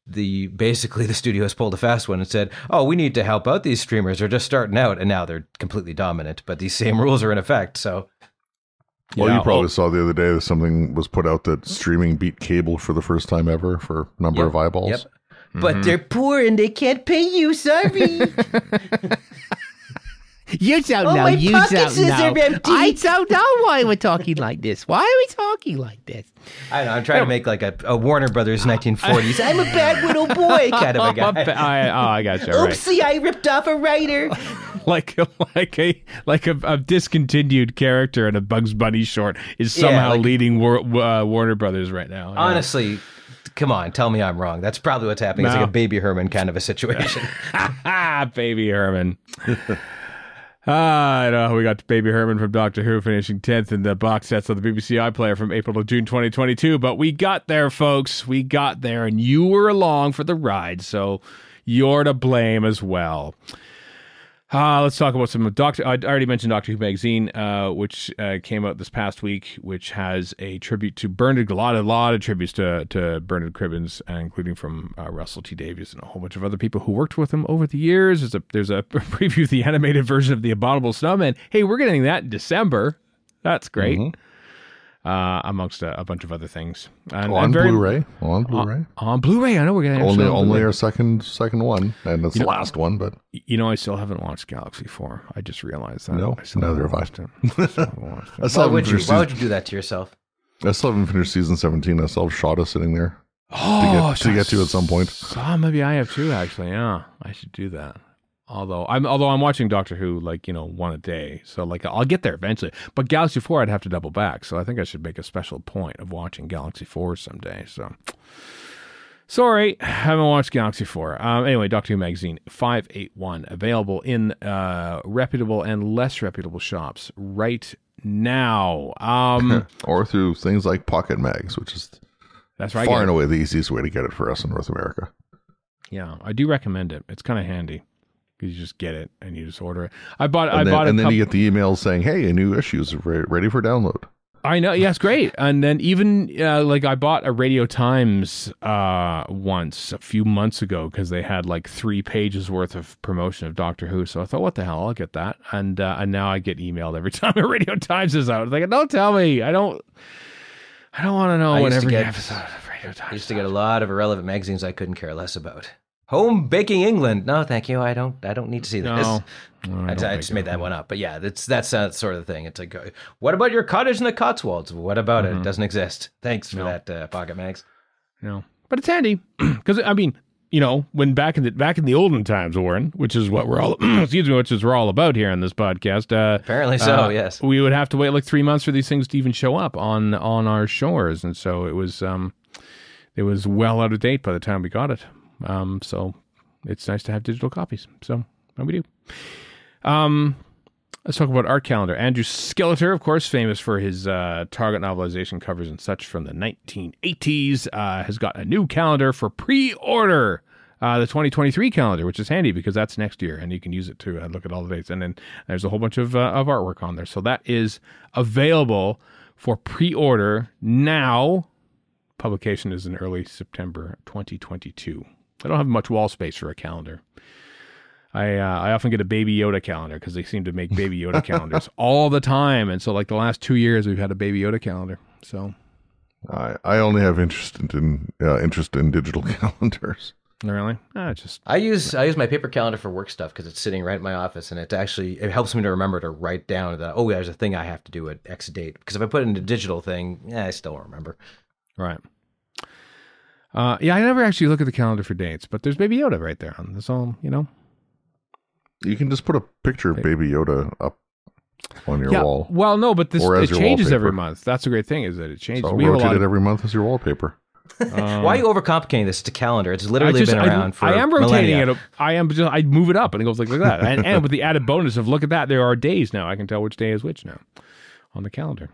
basically the studios pulled a fast one and said, oh, we need to help out these streamers. They're just starting out, and now they're completely dominant, but these same rules are in effect, so... Well, you probably saw the other day that something was put out that streaming beat cable for the first time ever for number of eyeballs. Yep. But they're poor and they can't pay you. Sorry. You don't know. my You pockets don't are know. empty. I don't know why we're talking like this. Why are we talking like this? I don't know. I'm trying to make like a Warner Brothers 1940s. I'm a bad little boy kind of a guy. I got you. Right. Oopsie, I ripped off a writer. like a discontinued character in a Bugs Bunny short is somehow leading Warner Brothers right now. Honestly, come on, tell me I'm wrong. That's probably what's happening. It's like a Baby Herman kind of a situation. Baby Herman. I know we got Baby Herman from Doctor Who finishing 10th in the box sets of the BBC iPlayer from April to June 2022. But we got there, folks. We got there, and you were along for the ride, so you're to blame as well. Let's talk about some Doctor. I already mentioned Doctor Who magazine, which came out this past week, which has a tribute to Bernard. A lot of tributes to Bernard Cribbins, including from Russell T Davies and a whole bunch of other people who worked with him over the years. There's a preview of the animated version of The Abominable Snowman. Hey, we're getting that in December. That's great. Mm-hmm. Amongst a bunch of other things. On Blu-ray. On Blu-ray. I know we're getting only our second one, and it's the last one. But I still haven't watched Galaxy 4. I just realized that. No, neither have I. Why would you do that to yourself? I still haven't finished season 17. I still have Shada sitting there to get to at some point. Maybe I have too. Actually, yeah, I should do that. Although I'm watching Doctor Who one a day, so I'll get there eventually. But Galaxy 4 I'd have to double back, so I think I should make a special point of watching Galaxy 4 someday. So sorry, haven't watched Galaxy 4. Anyway, Doctor Who magazine 581 available in reputable and less reputable shops right now, or through things like Pocket Mags, which is far and away the easiest way to get it for us in North America. Yeah, I do recommend it. It's kind of handy. You just get it and you just order it. And then you get the email saying, "Hey, a new issue is ready for download." I know, yes, great. And then even I bought a Radio Times once a few months ago because they had 3 pages worth of promotion of Doctor Who. So I thought, what the hell, I'll get that. And now I get emailed every time a Radio Times is out. Like, don't tell me. I don't want to know what every episode of Radio Times. I used to get a lot of irrelevant magazines I couldn't care less about. Home Baking England. No, thank you. I don't need to see this. No, I just made that one up. But yeah, that's sort of the thing. It's like, what about your cottage in the Cotswolds? What about it? It doesn't exist. Thanks for that, Pocket Mags. No, but it's handy because when back in the olden times, Warren, which is what we're all we're all about here on this podcast. Apparently so. Yes, we would have to wait 3 months for these things to even show up on our shores, and so it was well out of date by the time we got it. So it's nice to have digital copies. So what we do. Let's talk about art calendar. Andrew Skeletor, of course, famous for his Target novelization covers and such from the 1980s, has got a new calendar for pre-order. The 2023 calendar, which is handy because that's next year, and you can use it to look at all the dates. And then there's a whole bunch of artwork on there. So that is available for pre-order now. Publication is in early September 2022. I don't have much wall space for a calendar. I often get a Baby Yoda calendar because they seem to make Baby Yoda calendars all the time. And so the last 2 years we've had a Baby Yoda calendar. So I only have interest in digital calendars. Really? I use my paper calendar for work stuff because it's sitting right in my office, and it helps me to remember to write down that, there's a thing I have to do at X date. Because if I put it in a digital thing, I still won't remember. Right. I never actually look at the calendar for dates, but there's Baby Yoda right there. That's all, You can just put a picture of Baby Yoda up on your wall. Well, no, but it changes every month. That's the great thing is that it changes. So rotate it every month as your wallpaper. Why are you overcomplicating this? It's a calendar. It's literally been around for I am rotating millennia. it. I move it up and it goes like that. and with the added bonus of look at that, there are days now. I can tell which day is which now on the calendar.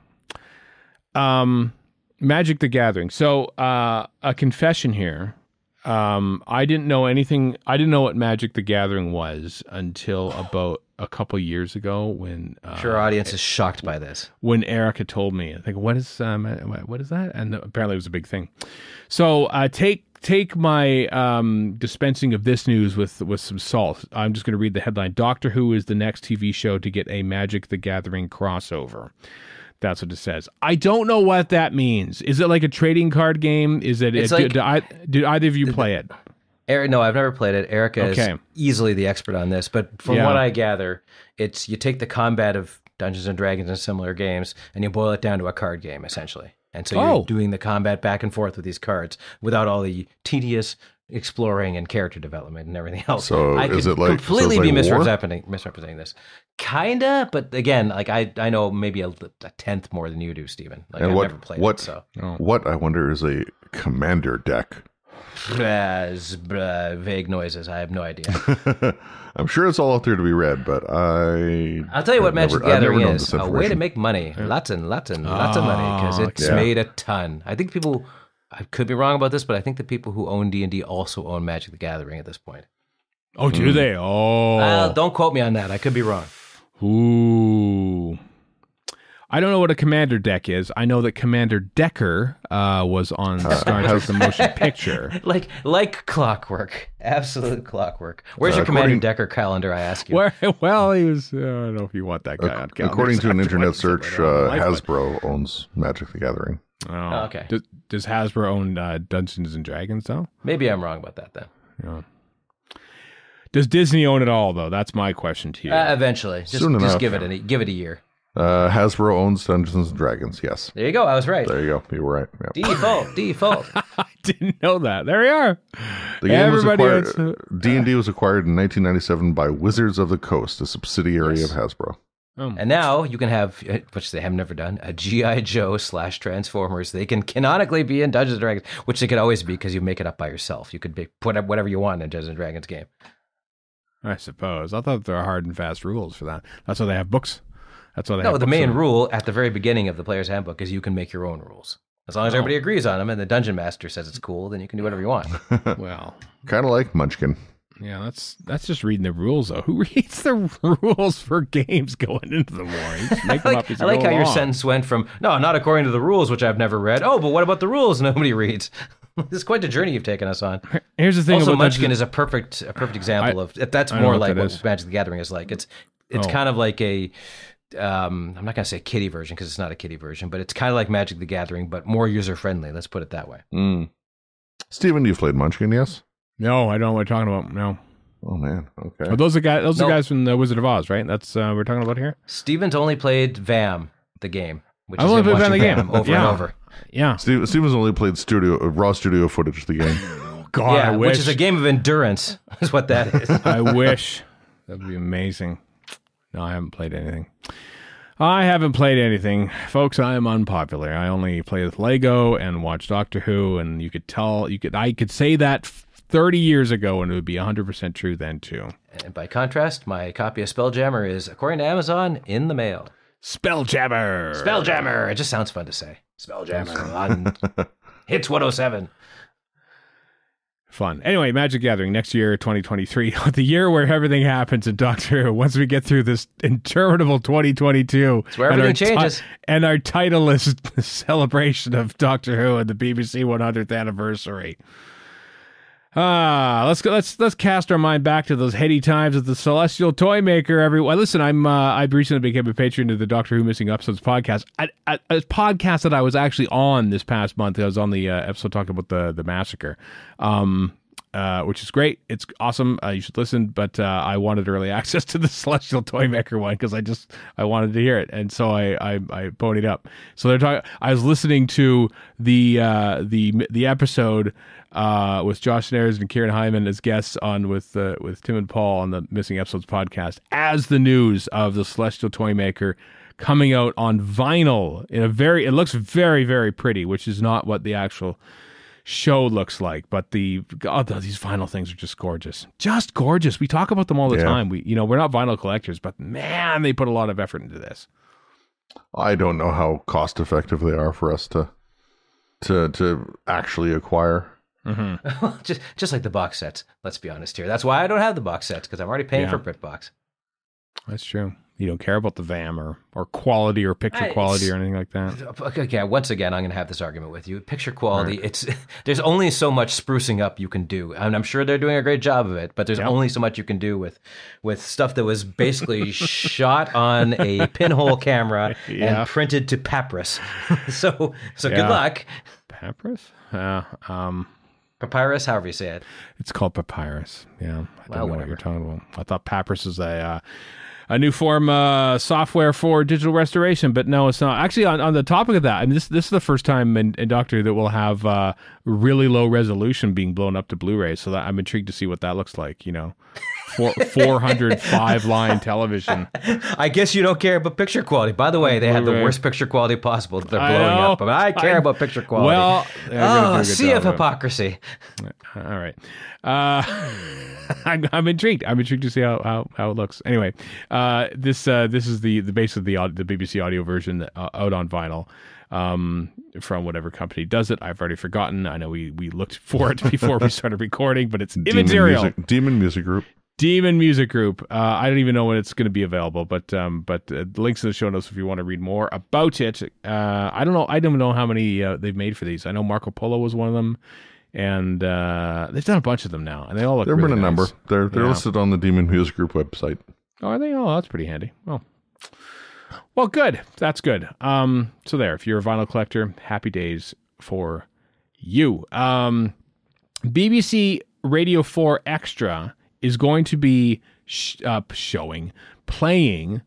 Magic the Gathering. So a confession here. I didn't know anything. I didn't know what Magic the Gathering was until about a couple years ago when. Sure, our audience is shocked by this. When Erica told me, I think, what is that? And apparently it was a big thing. So take my dispensing of this news with some salt. I'm just going to read the headline. Doctor Who is the next TV show to get a Magic the Gathering crossover. That's what it says. I don't know what that means. Is it like a trading card game? Is it? Did either of you play it? Eric, no, I've never played it. Erica is easily the expert on this, but from what I gather, it's you take the combat of Dungeons and Dragons and similar games, and you boil it down to a card game, essentially. And so you're doing the combat back and forth with these cards without all the tedious exploring and character development and everything else. So I is could it like completely be war? misrepresenting this? Kinda, but again, like I know maybe a tenth more than you do, Stephen. Like and I've what, never played what, it, so. What I wonder is a commander deck. Vague noises. I have no idea. I'm sure it's all out there to be read, but I'll tell you what Magic the Gathering is. A way to make money. Lots of money, because it's made a ton. I think people, I could be wrong about this, but I think the people who own D&D also own Magic the Gathering at this point. Oh, do they? Oh. Don't quote me on that. I could be wrong. Ooh. I don't know what a Commander deck is. I know that Commander Decker was on Star Trek the Motion Picture. Like clockwork. Absolute clockwork. Where's your Commander Decker calendar, I ask you? Well, he was... I don't know if you want that guy on calendar. According to an internet search, Hasbro owns Magic the Gathering. Oh, okay. Does Hasbro own Dungeons and Dragons, though? Maybe I'm wrong about that, then. Yeah. Does Disney own it all, though? That's my question to you. Eventually. Just give it a year. Hasbro owns Dungeons and Dragons, yes. There you go. I was right. There you go. You were right. Yeah. Default. I didn't know that. There we are. The game was acquired. D&D was acquired in 1997 by Wizards of the Coast, a subsidiary of Hasbro. And now you can have, which they have never done, a G.I. Joe / Transformers. They can canonically be in Dungeons and Dragons, which they could always be because you make it up by yourself. You could put up whatever you want in a Dungeons and Dragons game. I suppose. I thought there are hard and fast rules for that. That's why they have books. That's why they have the books main rule at the very beginning of the player's handbook is you can make your own rules. As long as everybody agrees on them and the dungeon master says it's cool, then you can do whatever you want. Well, kind of like Munchkin. Yeah, that's just reading the rules, though. Who reads the rules for games going into the war? You just make them up as you I like go how your along. sentence went from, no, not according to the rules, which I've never read. Oh, but what about the rules nobody reads? This is quite a journey you've taken us on. Here's the thing also, about Munchkin is a perfect example of that's more like what Magic the Gathering is like. It's kind of like a I'm not gonna say kiddie version because it's not a kiddie version, but it's kind of like Magic the Gathering, but more user friendly. Let's put it that way. Steven, you've played Munchkin, yes? No, I don't know what you're talking about. No. Oh man, okay. Oh, those are guys from the Wizard of Oz, right? That's we're talking about here. Steven's only played VAM, the game. Which I've only played VAM, the game, over and over. Yeah. Steven's only played raw studio footage of the game. God, yeah, I wish. Which is a game of endurance, is what that is. I wish. That'd be amazing. No, I haven't played anything. Folks, I am unpopular. I only play with Lego and watch Doctor Who, and I could say that 30 years ago, and it would be 100% true then, too. And by contrast, my copy of Spelljammer is, according to Amazon, in the mail. Spelljammer! It just sounds fun to say. Spelljammer on Hits 107. Fun. Anyway, Magic Gathering next year, 2023, the year where everything happens in Doctor Who. Once we get through this interminable 2022, it's where everything changes. And our title is the celebration of Doctor Who and the BBC 100th anniversary. Let's cast our mind back to those heady times at the Celestial Toy Maker. Everyone, listen, I recently became a patron of the Doctor Who Missing Episodes podcast. A podcast that I was actually on this past month. I was on the episode talking about the massacre, which is great. It's awesome. You should listen. But I wanted early access to the Celestial Toy Maker one because I wanted to hear it, and so I ponied up. So they're talking. I was listening to the episode. With Josh Nares and Kieran Hyman as guests on with Tim and Paul on the Missing Episodes podcast, as the news of the Celestial Toy Maker coming out on vinyl it looks very, very pretty, which is not what the actual show looks like. But these vinyl things are just gorgeous. Just gorgeous. We talk about them all the time. We're not vinyl collectors, but man, they put a lot of effort into this. I don't know how cost effective they are for us to actually acquire. Mm-hmm. just like the box sets. Let's be honest here. That's why I don't have the box sets, because I'm already paying for BritBox. That's true. You don't care about the VAM or quality or picture quality or anything like that. Okay, once again, I'm going to have this argument with you. Picture quality, there's only so much sprucing up you can do. And I'm sure they're doing a great job of it, but there's only so much you can do with stuff that was basically shot on a pinhole camera and printed to papyrus. So good luck. Papyrus? Papyrus, however you say it. It's called Papyrus. Yeah, I don't know what you're whatever. talking about. I thought Papyrus is a new form software for digital restoration, but no, it's not. Actually, on the topic of that, I mean, this is the first time in Doctor Who that we'll have really low resolution being blown up to Blu-ray. So that I'm intrigued to see what that looks like. 405 line television. I guess you don't care about picture quality. By the way, they had the Blu-ray. worst picture quality possible that they're blowing up. But I care about picture quality. Well, they're gonna do a good sea job of hypocrisy. All right. I'm intrigued. I'm intrigued to see how it looks. Anyway, this is the base of the BBC audio version out on vinyl from whatever company does it. I've already forgotten. I know we looked for it before we started recording, but it's immaterial. Demon Music Group. Demon Music Group. I don't even know when it's going to be available, but links in the show notes if you want to read more about it. I don't know. I don't know how many they've made for these. I know Marco Polo was one of them. And they've done a bunch of them now, and they all look. There have really been a nice. number. They're listed on the Demon Music Group website. Oh, are they? Oh, that's pretty handy. Well, good. That's good. So there. If you're a vinyl collector, happy days for you. BBC Radio 4 Extra is going to be playing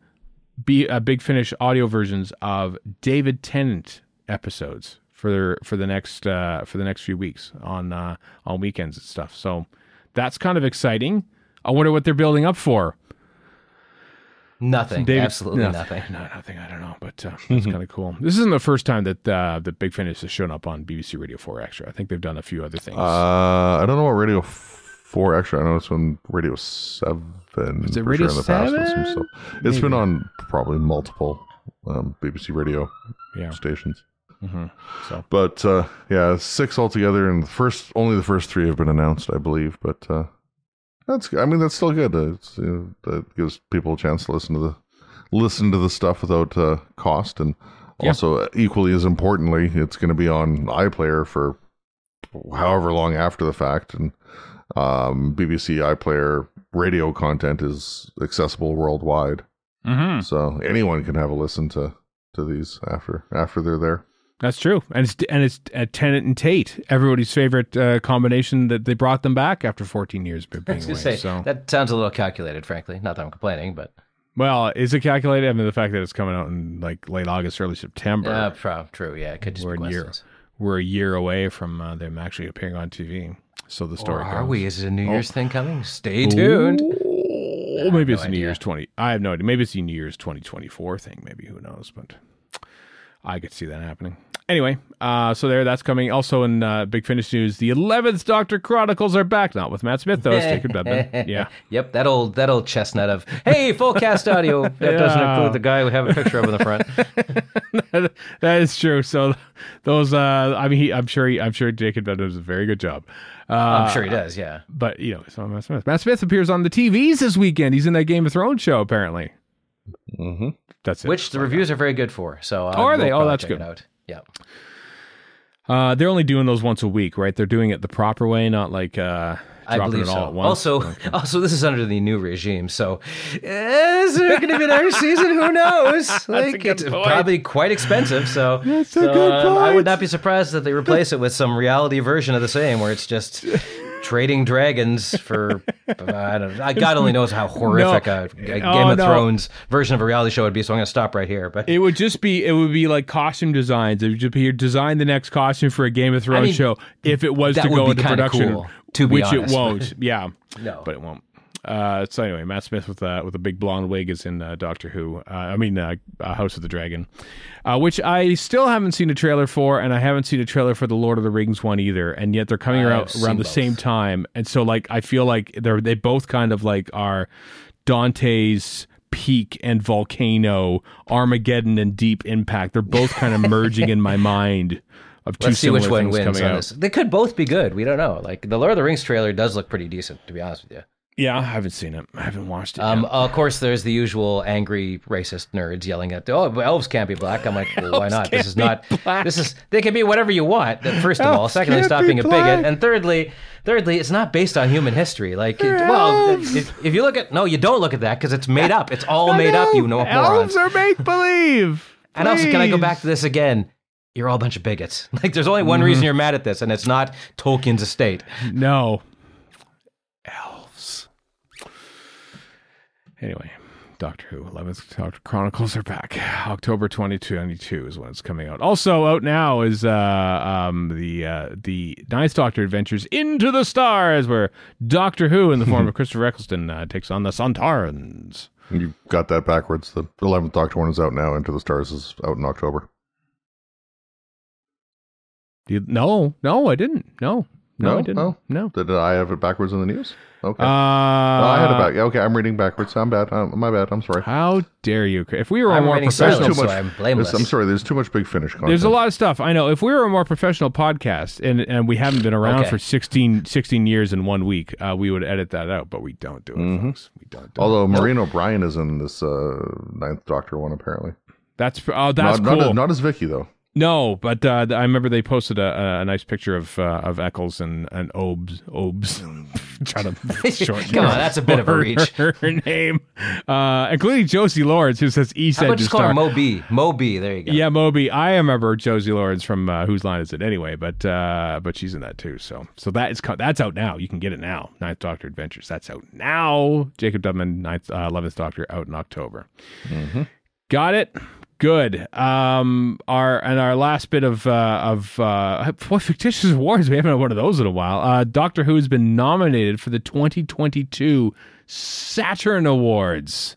Big Finish audio versions of David Tennant episodes for the next few weeks on weekends and stuff. So that's kind of exciting. I wonder what they're building up for. Nothing. Absolutely nothing. No, nothing. I don't know, but that's kind of cool. This isn't the first time that the Big Finish has shown up on BBC Radio 4 Extra. I think they've done a few other things. I don't know what Radio 4 Extra. I know it's on Radio 7. Is it Radio 7? It's been on probably multiple BBC radio stations. Mm-hmm. So, but 6 altogether, and only the first 3 have been announced, I believe. But that's still good. That gives people a chance to listen to the stuff without cost, and also equally as importantly, it's going to be on iPlayer for however long after the fact, and BBC iPlayer radio content is accessible worldwide, so anyone can have a listen to these after they're there. That's true, and it's Tennant and Tate, everybody's favorite combination that they brought them back after 14 years of being away. So that sounds a little calculated, frankly. Not that I'm complaining, but is it calculated? I mean, the fact that it's coming out in like late August, early September. True. Yeah, it could just be coincidence. We're a year away from them actually appearing on TV. So the story goes. Are we? Is it a New Year's thing coming? Stay tuned. Oh, maybe it's a New Year's 20. I have no idea. Maybe it's a New Year's 2024 thing. Maybe, who knows? But I could see that happening. Anyway, so that's coming. Also in Big Finish news, the 11th Doctor Chronicles are back. Not with Matt Smith, though. It's Jacob Bedman. Yeah. Yep, that old chestnut of, hey, full cast audio. That doesn't include the guy we have a picture of in the front. That is true. So those, I'm sure Jacob Bedman does a very good job. I'm sure he does, yeah. But, so Matt Smith. Matt Smith appears on the TVs this weekend. He's in that Game of Thrones show, apparently. Mm-hmm. That's it. Which the reviews are very good for. So are they? Oh, that's good. Yeah. They're only doing those once a week, right? They're doing it the proper way, not like dropping it all at once. Also, this is under the new regime, so is there going to be another season? Who knows? Like, it's probably quite expensive. So, that's a good point. I would not be surprised if they replace it with some reality version of the same, where it's just trading dragons for I don't know. God only knows how horrific a Game of Thrones version of a reality show would be. So I'm going to stop right here. But it would be like costume designs. It would just be design the next costume for a Game of Thrones show if it was to go into production, cool, to be which honest. it won't. Yeah, no, but it won't. So anyway, Matt Smith with a big blonde wig is in Doctor Who. House of the Dragon, which I still haven't seen a trailer for, and I haven't seen a trailer for the Lord of the Rings one either. And yet they're coming around the same time, and so like I feel like they both kind of like are Dante's Peak and Volcano, Armageddon and Deep Impact. They're both kind of merging in my mind. Let's see which one wins on this. They could both be good. We don't know. Like the Lord of the Rings trailer does look pretty decent, to be honest with you. Yeah, I haven't seen it. I haven't watched it yet. Of course, there's the usual angry racist nerds yelling at, elves can't be black. I'm like, well, why not? They can be whatever you want, first of all. Secondly, stop being a bigot. And thirdly, it's not based on human history. Like, if you look at, no, you don't look at that because it's made up. It's all made up, you know, morons. Elves are make-believe. And also, can I go back to this again? you're all a bunch of bigots. Like, there's only one reason you're mad at this, and it's not Tolkien's estate. No. Elves. Anyway, Doctor Who, 11th Doctor Chronicles are back. October 2022 is when it's coming out. Also out now is the Ninth Doctor Adventures Into the Stars, where Doctor Who, in the form of Christopher Eccleston, takes on the Sontarans. You got that backwards. The 11th Doctor one is out now. Into the Stars is out in October. No, I didn't. No, I didn't. Oh. No. Did I have it backwards in the news? Okay. I had it back. Okay, I'm reading backwards. I'm bad. My bad. I'm sorry. How dare you? If we were a I'm more reading professional... silent, so I'm blameless. I'm sorry. There's too much Big Finish content. There's a lot of stuff. I know. If we were a more professional podcast and we haven't been around for 16 years in 1 week, we would edit that out, but we don't do it, folks. We don't do Although it. Maureen O'Brien is in this Ninth Doctor one, apparently. That's cool. Not as Vicki, though. No, but I remember they posted a nice picture of Eccles and Obes. Trying to shorten Come on, that's a bit of a reach. her name, including Josie Lawrence, who says How about just call her Moby? Moby, there you go. Yeah, Moby. I remember Josie Lawrence from Whose Line Is It Anyway? But she's in that too. So that's out now. You can get it now. Ninth Doctor Adventures. That's out now. Jacob Dubman, 11th Doctor, out in October. Mm-hmm. Got it. Good. Our last bit of fictitious awards. We haven't had one of those in a while. Doctor Who has been nominated for the 2022 Saturn Awards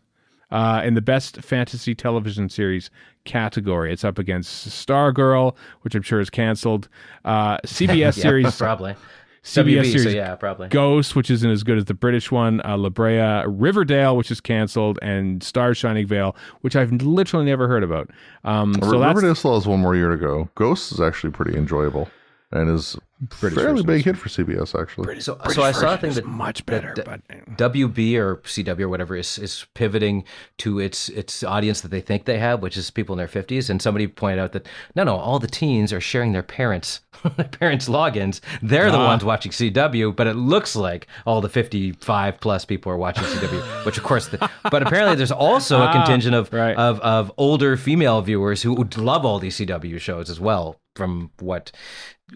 in the Best Fantasy Television Series category. It's up against Stargirl, which I'm sure is canceled. CBS series probably. CBS WB, series so yeah, probably. Ghost, which isn't as good as the British one, La Brea, Riverdale, which is canceled, and Stars Shining Veil, which I've literally never heard about. Riverdale still has one more year to go. Ghost is actually pretty enjoyable and is fairly big hit for CBS, actually. So I saw a thing that much better, but WB or CW or whatever is pivoting to its audience that they think they have, which is people in their 50s. And somebody pointed out that no, all the teens are sharing their parents' logins. They're the ones watching CW, but it looks like all the 55 plus people are watching CW. Which of course, but apparently there's also a contingent of older female viewers who would love all these CW shows as well. From what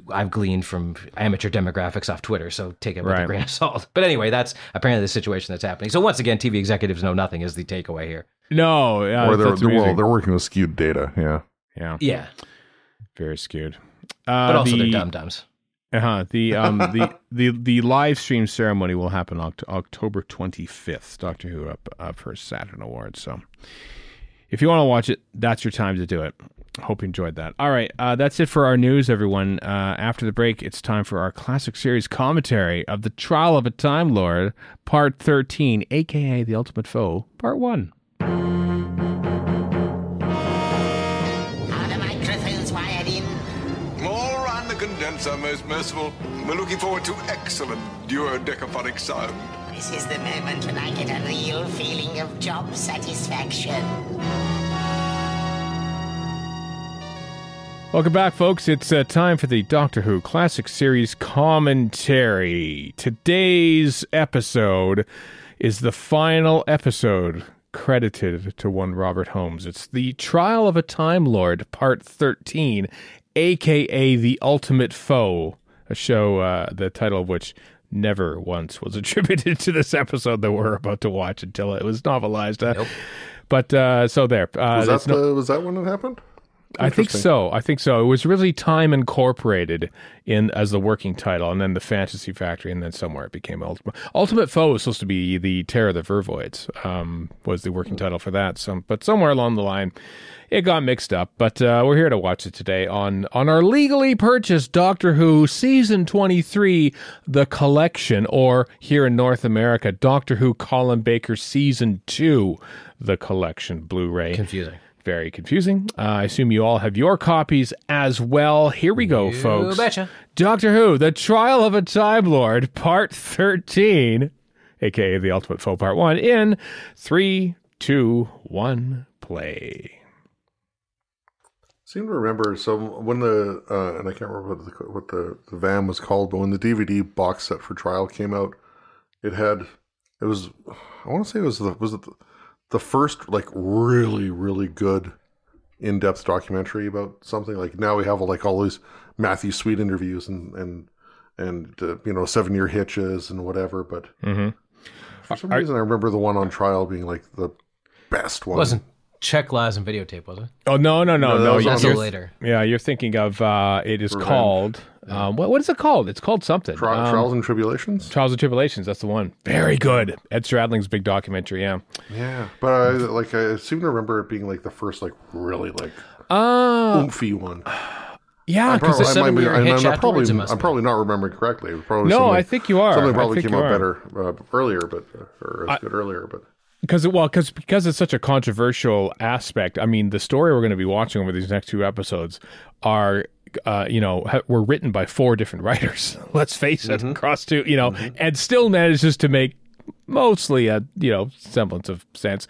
I've gleaned from amateur demographics off Twitter, so take it with a grain of salt. But anyway, that's apparently the situation that's happening. So once again, TV executives know nothing is the takeaway here. No, or they're working with skewed data. Yeah, very skewed. But also they're dum-dums. The live stream ceremony will happen October 25th. Doctor Who up for Saturn Awards. So if you want to watch it, that's your time to do it. Hope you enjoyed that. All right, that's it for our news, everyone. After the break, it's time for our classic series commentary of The Trial of a Time Lord, Part 13, a.k.a. The Ultimate Foe, Part 1. Are the microphones wired in? All around the condenser, most merciful. We're looking forward to excellent duodecaphonic sound. This is the moment when I get a real feeling of job satisfaction. Welcome back, folks. It's time for the Doctor Who Classic Series commentary. Today's episode is the final episode credited to one Robert Holmes. It's The Trial of a Time Lord, Part 13, a.k.a. The Ultimate Foe, a show, the title of which never once was attributed to this episode that we're about to watch until it was novelized. Nope. But, so there. Was that when it happened? I think so. It was really Time Incorporated as the working title, and then the Fantasy Factory, and then somewhere it became Ultimate Foe was supposed to be the Terror of the Vervoids, was the working title for that. But somewhere along the line, it got mixed up. But we're here to watch it today on our legally purchased Doctor Who Season 23, The Collection, or here in North America, Doctor Who Colin Baker Season 2, The Collection Blu-ray. Confusing. Very confusing. I assume you all have your copies as well. Here we go, folks. Betcha. Doctor Who, The Trial of a Time Lord, Part 13, a.k.a. The Ultimate Foe, Part 1, in 3, 2, 1, play. I seem to remember, so when and I can't remember what the van was called, but when the DVD box set for Trial came out, I want to say it was the first, like, really, really good in-depth documentary about something. Like now we have like all these Matthew Sweet interviews and 7-year hitches and whatever. But for some reason, I remember the one on trial being like the best one. Wasn't Check Lies and Videotape, was it? Oh no! That's later. Yeah, you're thinking of it is Revenge. Called. What is it called? It's called something. Trials and Tribulations. Trials and Tribulations. That's the one. Very good. Ed Stradling's big documentary. Yeah. Yeah, but I seem to remember it being like the first like really like oomphy one. Yeah, because I'm probably not remembering correctly. I think you are. Something probably came out better earlier, or as good earlier, but. Because it's such a controversial aspect. I mean, the story we're going to be watching over these next 2 episodes are, were written by 4 different writers. Let's face it, across 2, and still manages to make mostly a semblance of sense.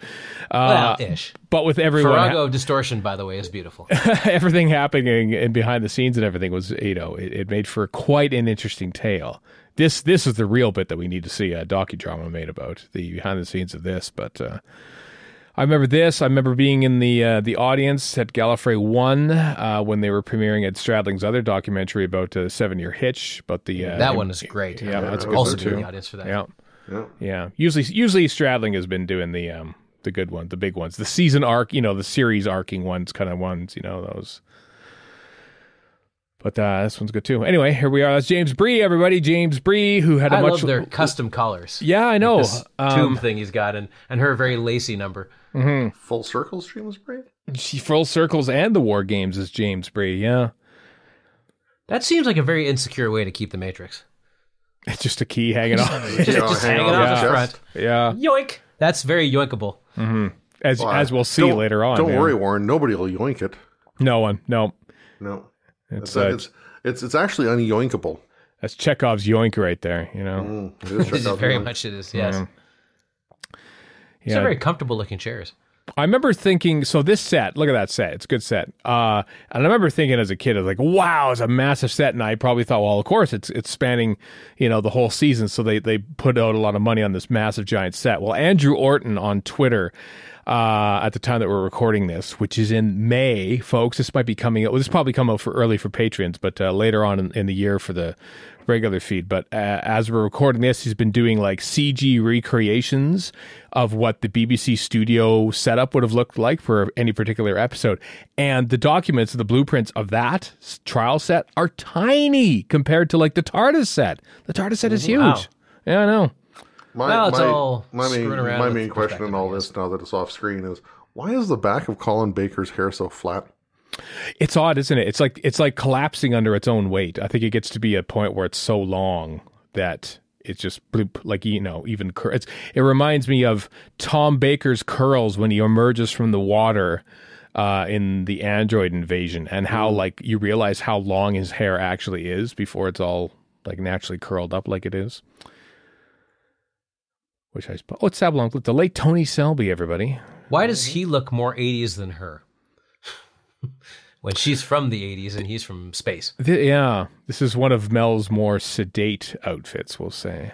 Ish. But with everyone, Farrago distortion, by the way, is beautiful. Everything happening and behind the scenes and everything was, it made for quite an interesting tale. This is the real bit that we need to see a docudrama made about, the behind the scenes of this. But I remember this. I remember being in the audience at Gallifrey 1 when they were premiering Ed Stradling's other documentary about 7-year hitch. But that one is great. Yeah, that's also good in the audience for that. Yeah. Usually Stradling has been doing the good one, the big ones, the season arc, the series arcing ones, kind of ones, those. But this one's good too. Anyway, here we are. That's James Bree, everybody. James Bree, who had I love their custom collars. Yeah, I know. Like this tube thing he's got, and her very lacy number. Mm-hmm. Full Circles, James Bree? Full Circles and the War Games is James Bree, yeah. That seems like a very insecure way to keep the Matrix. It's just a key hanging off. just hanging off the front. Yeah. Yoink. That's very yoinkable. Mm-hmm. As we'll see later on. Don't worry, Warren. Nobody will yoink it. No one. No. It's actually unyoinkable. That's Chekhov's yoink right there, It is very much it is, yes. These are very comfortable looking chairs. I remember thinking, so this set, look at that set. It's a good set. And I remember thinking as a kid, I was like, wow, it's a massive set. And I probably thought, well, of course, it's spanning, the whole season. So they put out a lot of money on this massive giant set. Well, Andrew Orton on Twitter, at the time that we're recording this, which is in May, folks, this might be coming out. Well, this probably come out for early for patrons, but later on in the year for the regular feed. But as we're recording this, he's been doing like CG recreations of what the BBC studio setup would have looked like for any particular episode. And the documents, the blueprints of that trial set are tiny compared to like the TARDIS set. The TARDIS set is huge. Wow. Yeah, I know. My main question in all this, now that it's off screen, is why is the back of Colin Baker's hair so flat? It's odd, isn't it? It's like collapsing under its own weight. I think it gets to be a point where it's so long that it's just bloop, like even it reminds me of Tom Baker's curls when he emerges from the water in the android invasion, and how like you realize how long his hair actually is before it's all like naturally curled up like it is. Which I suppose. Oh, it's Sablon. The late Tony Selby, everybody. Why does he look more 80s than her? When she's from the 80s and he's from space. This is one of Mel's more sedate outfits, we'll say.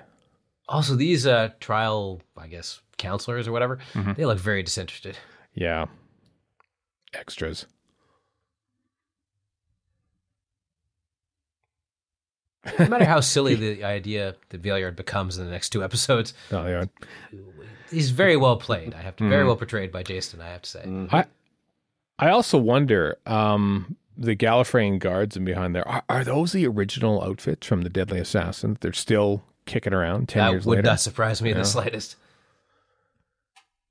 Also, these trial, I guess, counselors or whatever, they look very disinterested. Yeah. Extras. No matter how silly the idea that Valeyard becomes in the next 2 episodes, he's very well played. Very well portrayed by Jason, I have to say. I also wonder, the Gallifreyan guards and behind there, are those the original outfits from the Deadly Assassin? They're still kicking around 10 years later? That would not surprise me in the slightest.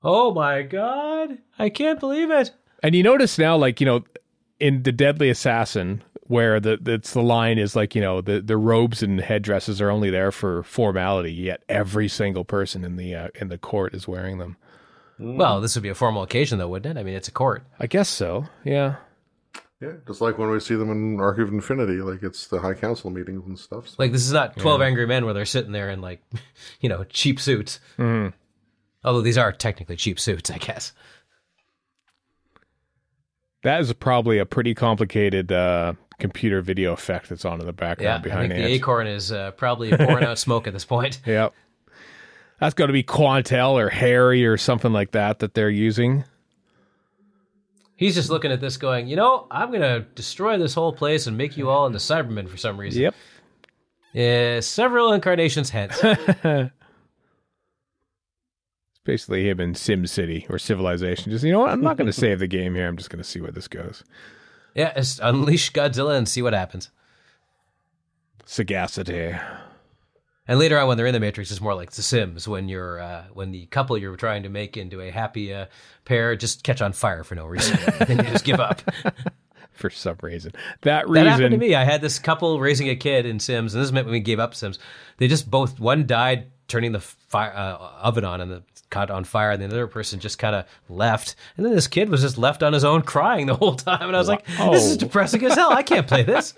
Oh my God. I can't believe it. And you notice now, like, in the Deadly Assassin, where the line is like, the robes and headdresses are only there for formality, yet every single person in the court is wearing them. Well, this would be a formal occasion, though, wouldn't it? I mean, it's a court. I guess so, yeah. Yeah, just like when we see them in Arc of Infinity, like it's the High Council meetings and stuff. So. Like, this is not 12 Angry Men where they're sitting there in, like, cheap suits. Mm-hmm. Although these are technically cheap suits, I guess. That is probably a pretty complicated computer video effect that's on in the background behind I think the Acorn is probably pouring out smoke at this point. Yep. That's got to be Quantel or Harry or something like that they're using. He's just looking at this going, I'm going to destroy this whole place and make you all into Cybermen for some reason. Yep. Several incarnations hence. It's basically him in Sim City or Civilization. Just, I'm not going to save the game here. I'm just going to see where this goes. Yeah, just unleash Godzilla and see what happens. Sagacity. And later on, when they're in the Matrix, it's more like The Sims, when when the couple you're trying to make into a happy pair just catch on fire for no reason, and then you just give up. For some reason. That happened to me. I had this couple raising a kid in Sims, and this meant when we gave up Sims. They just one died turning the fire oven on, and it caught on fire, and the other person just kind of left. And then this kid was just left on his own crying the whole time, and I was like, this is depressing as hell. I can't play this.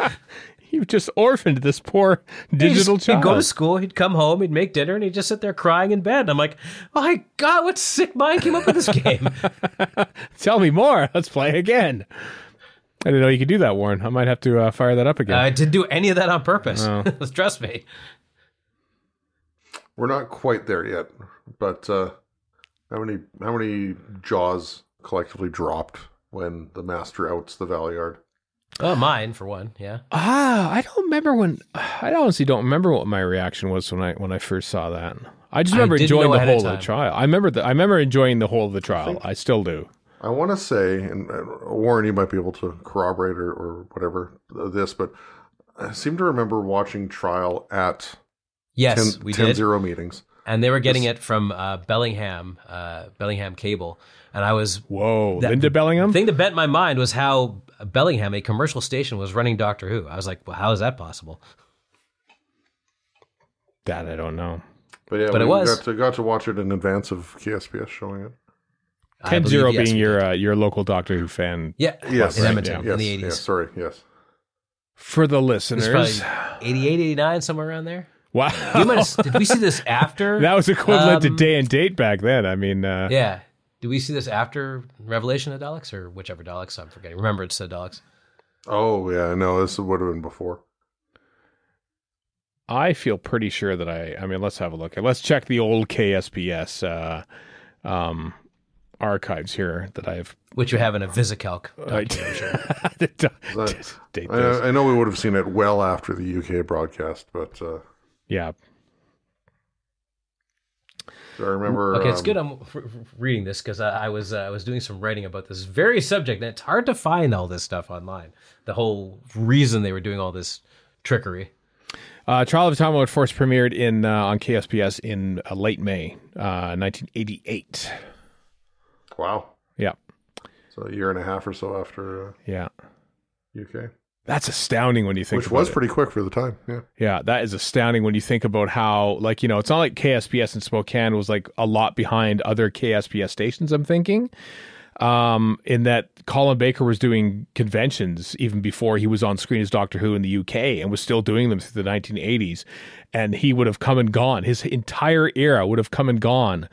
You just orphaned this poor digital child. He'd go to school, he'd come home, he'd make dinner, and he'd just sit there crying in bed. And I'm like, oh my God, what sick mind came up with this game? Tell me more. Let's play again. I didn't know you could do that, Warren. I might have to fire that up again. I didn't do any of that on purpose. Oh. Trust me. We're not quite there yet, but how many jaws collectively dropped when the master outs the Valeyard? Oh, mine for one, yeah. I don't remember I honestly don't remember what my reaction was when I first saw that. I just remember enjoying the whole of the trial. I remember enjoying the whole of the trial. I still do. I want to say, and Warren, you might be able to corroborate or whatever this, but I seem to remember watching trial at we did 10-0 meetings. And they were getting it from Bellingham Cable. And I was... Whoa, Linda Bellingham? The thing that bent my mind was how Bellingham, a commercial station, was running Doctor Who. I was like, well, how is that possible? That I don't know. But yeah, it was. Got to watch it in advance of KSPS showing it. 10-0 being your local Doctor Who fan. Yeah. Yes. In Edmonton, Yes. in the 80s. Yes. Sorry. Yes. For the listeners. It was probably 88, 89, somewhere around there. Wow. Did we see this after? That was equivalent to day and date back then. I mean... yeah. Did we see this after Revelation of Daleks or whichever Daleks? I'm forgetting. Remember, it's the Daleks. Oh, yeah. No, this would have been before. I feel pretty sure that I mean, let's have a look. Let's check the old KSPS archives here that I've... Which you have in a VisiCalc. I know we would have seen it well after the UK broadcast, but... yeah. So I remember... Okay, it's good I'm reading this because I was doing some writing about this very subject, and it's hard to find all this stuff online. The whole reason they were doing all this trickery. Trial of the Time Lord Force premiered on KSPS in late May 1988. Wow. Yeah. So a year and a half or so after yeah. UK. That's astounding when you think Which about was it. pretty quick for the time, yeah. Yeah, that is astounding when you think about how, like, it's not like KSPS in Spokane was, like, a lot behind other KSPS stations, I'm thinking, in that Colin Baker was doing conventions even before he was on screen as Doctor Who in the UK and was still doing them through the 1980s, and he would have come and gone. His entire era would have come and gone,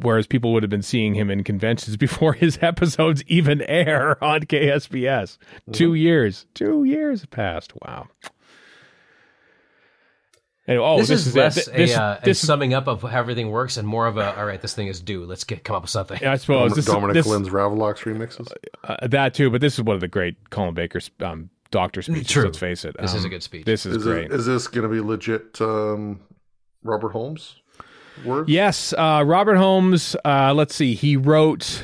whereas people would have been seeing him in conventions before his episodes even air on KSPS. 2 years. 2 years passed. Wow. And, this is less a summing up of how everything works and more of a, all right, this thing is due. Let's come up with something. Yeah, I suppose. Dominic Lynn's Ravalox remixes? That too, but this is one of the great Colin Baker's Doctor speeches, True. Let's face it. This is a good speech. This is great. Is this going to be legit Robert Holmes? Words? Yes, Robert Holmes, let's see, he wrote,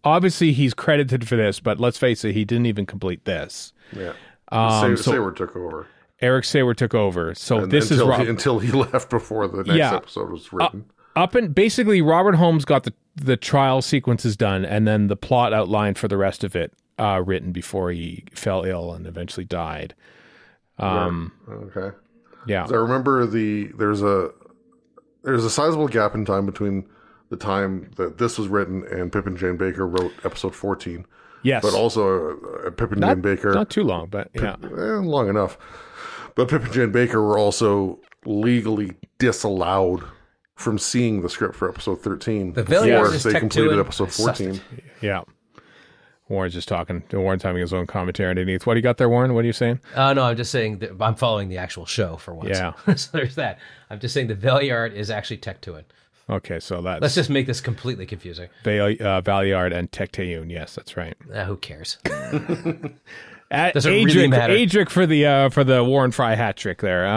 obviously he's credited for this, but let's face it, he didn't even complete this. Yeah. Sayward took over. Eric Sayward took over. So until he left before the next episode was written. Basically, Robert Holmes got the trial sequences done, and then the plot outline for the rest of it written before he fell ill and eventually died. Okay. Yeah. So I remember there's a sizable gap in time between the time that this was written and Pip and Jane Baker wrote episode 14. Yes. But also Pip and Jane Baker... Not too long, but yeah. Long enough. But Pip and Jane Baker were also legally disallowed from seeing the script for episode 13 before they completed episode 14. Yeah. Warren's just talking. Warren's having his own commentary underneath. What do you got there, Warren? What are you saying? No, I'm just saying that I'm following the actual show for once. Yeah. So there's that. I'm just saying the Valeyard is actually Tectuin. Okay, so that's Let's just make this completely confusing. Valeyard and Tecteun. Yes, that's right. Who cares? Doesn't really matter. Adric for the Warren Fry hat trick there.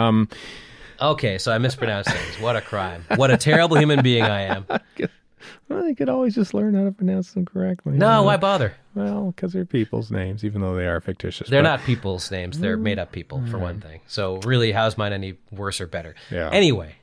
Okay, so I mispronounced things. What a crime. What a terrible human being I am. Well, they could always just learn how to pronounce them correctly. No, why bother? Well, because they're people's names, even though they are fictitious. They're not people's names. They're made-up people, for one thing. So really, how's mine any worse or better? Yeah. Anyway,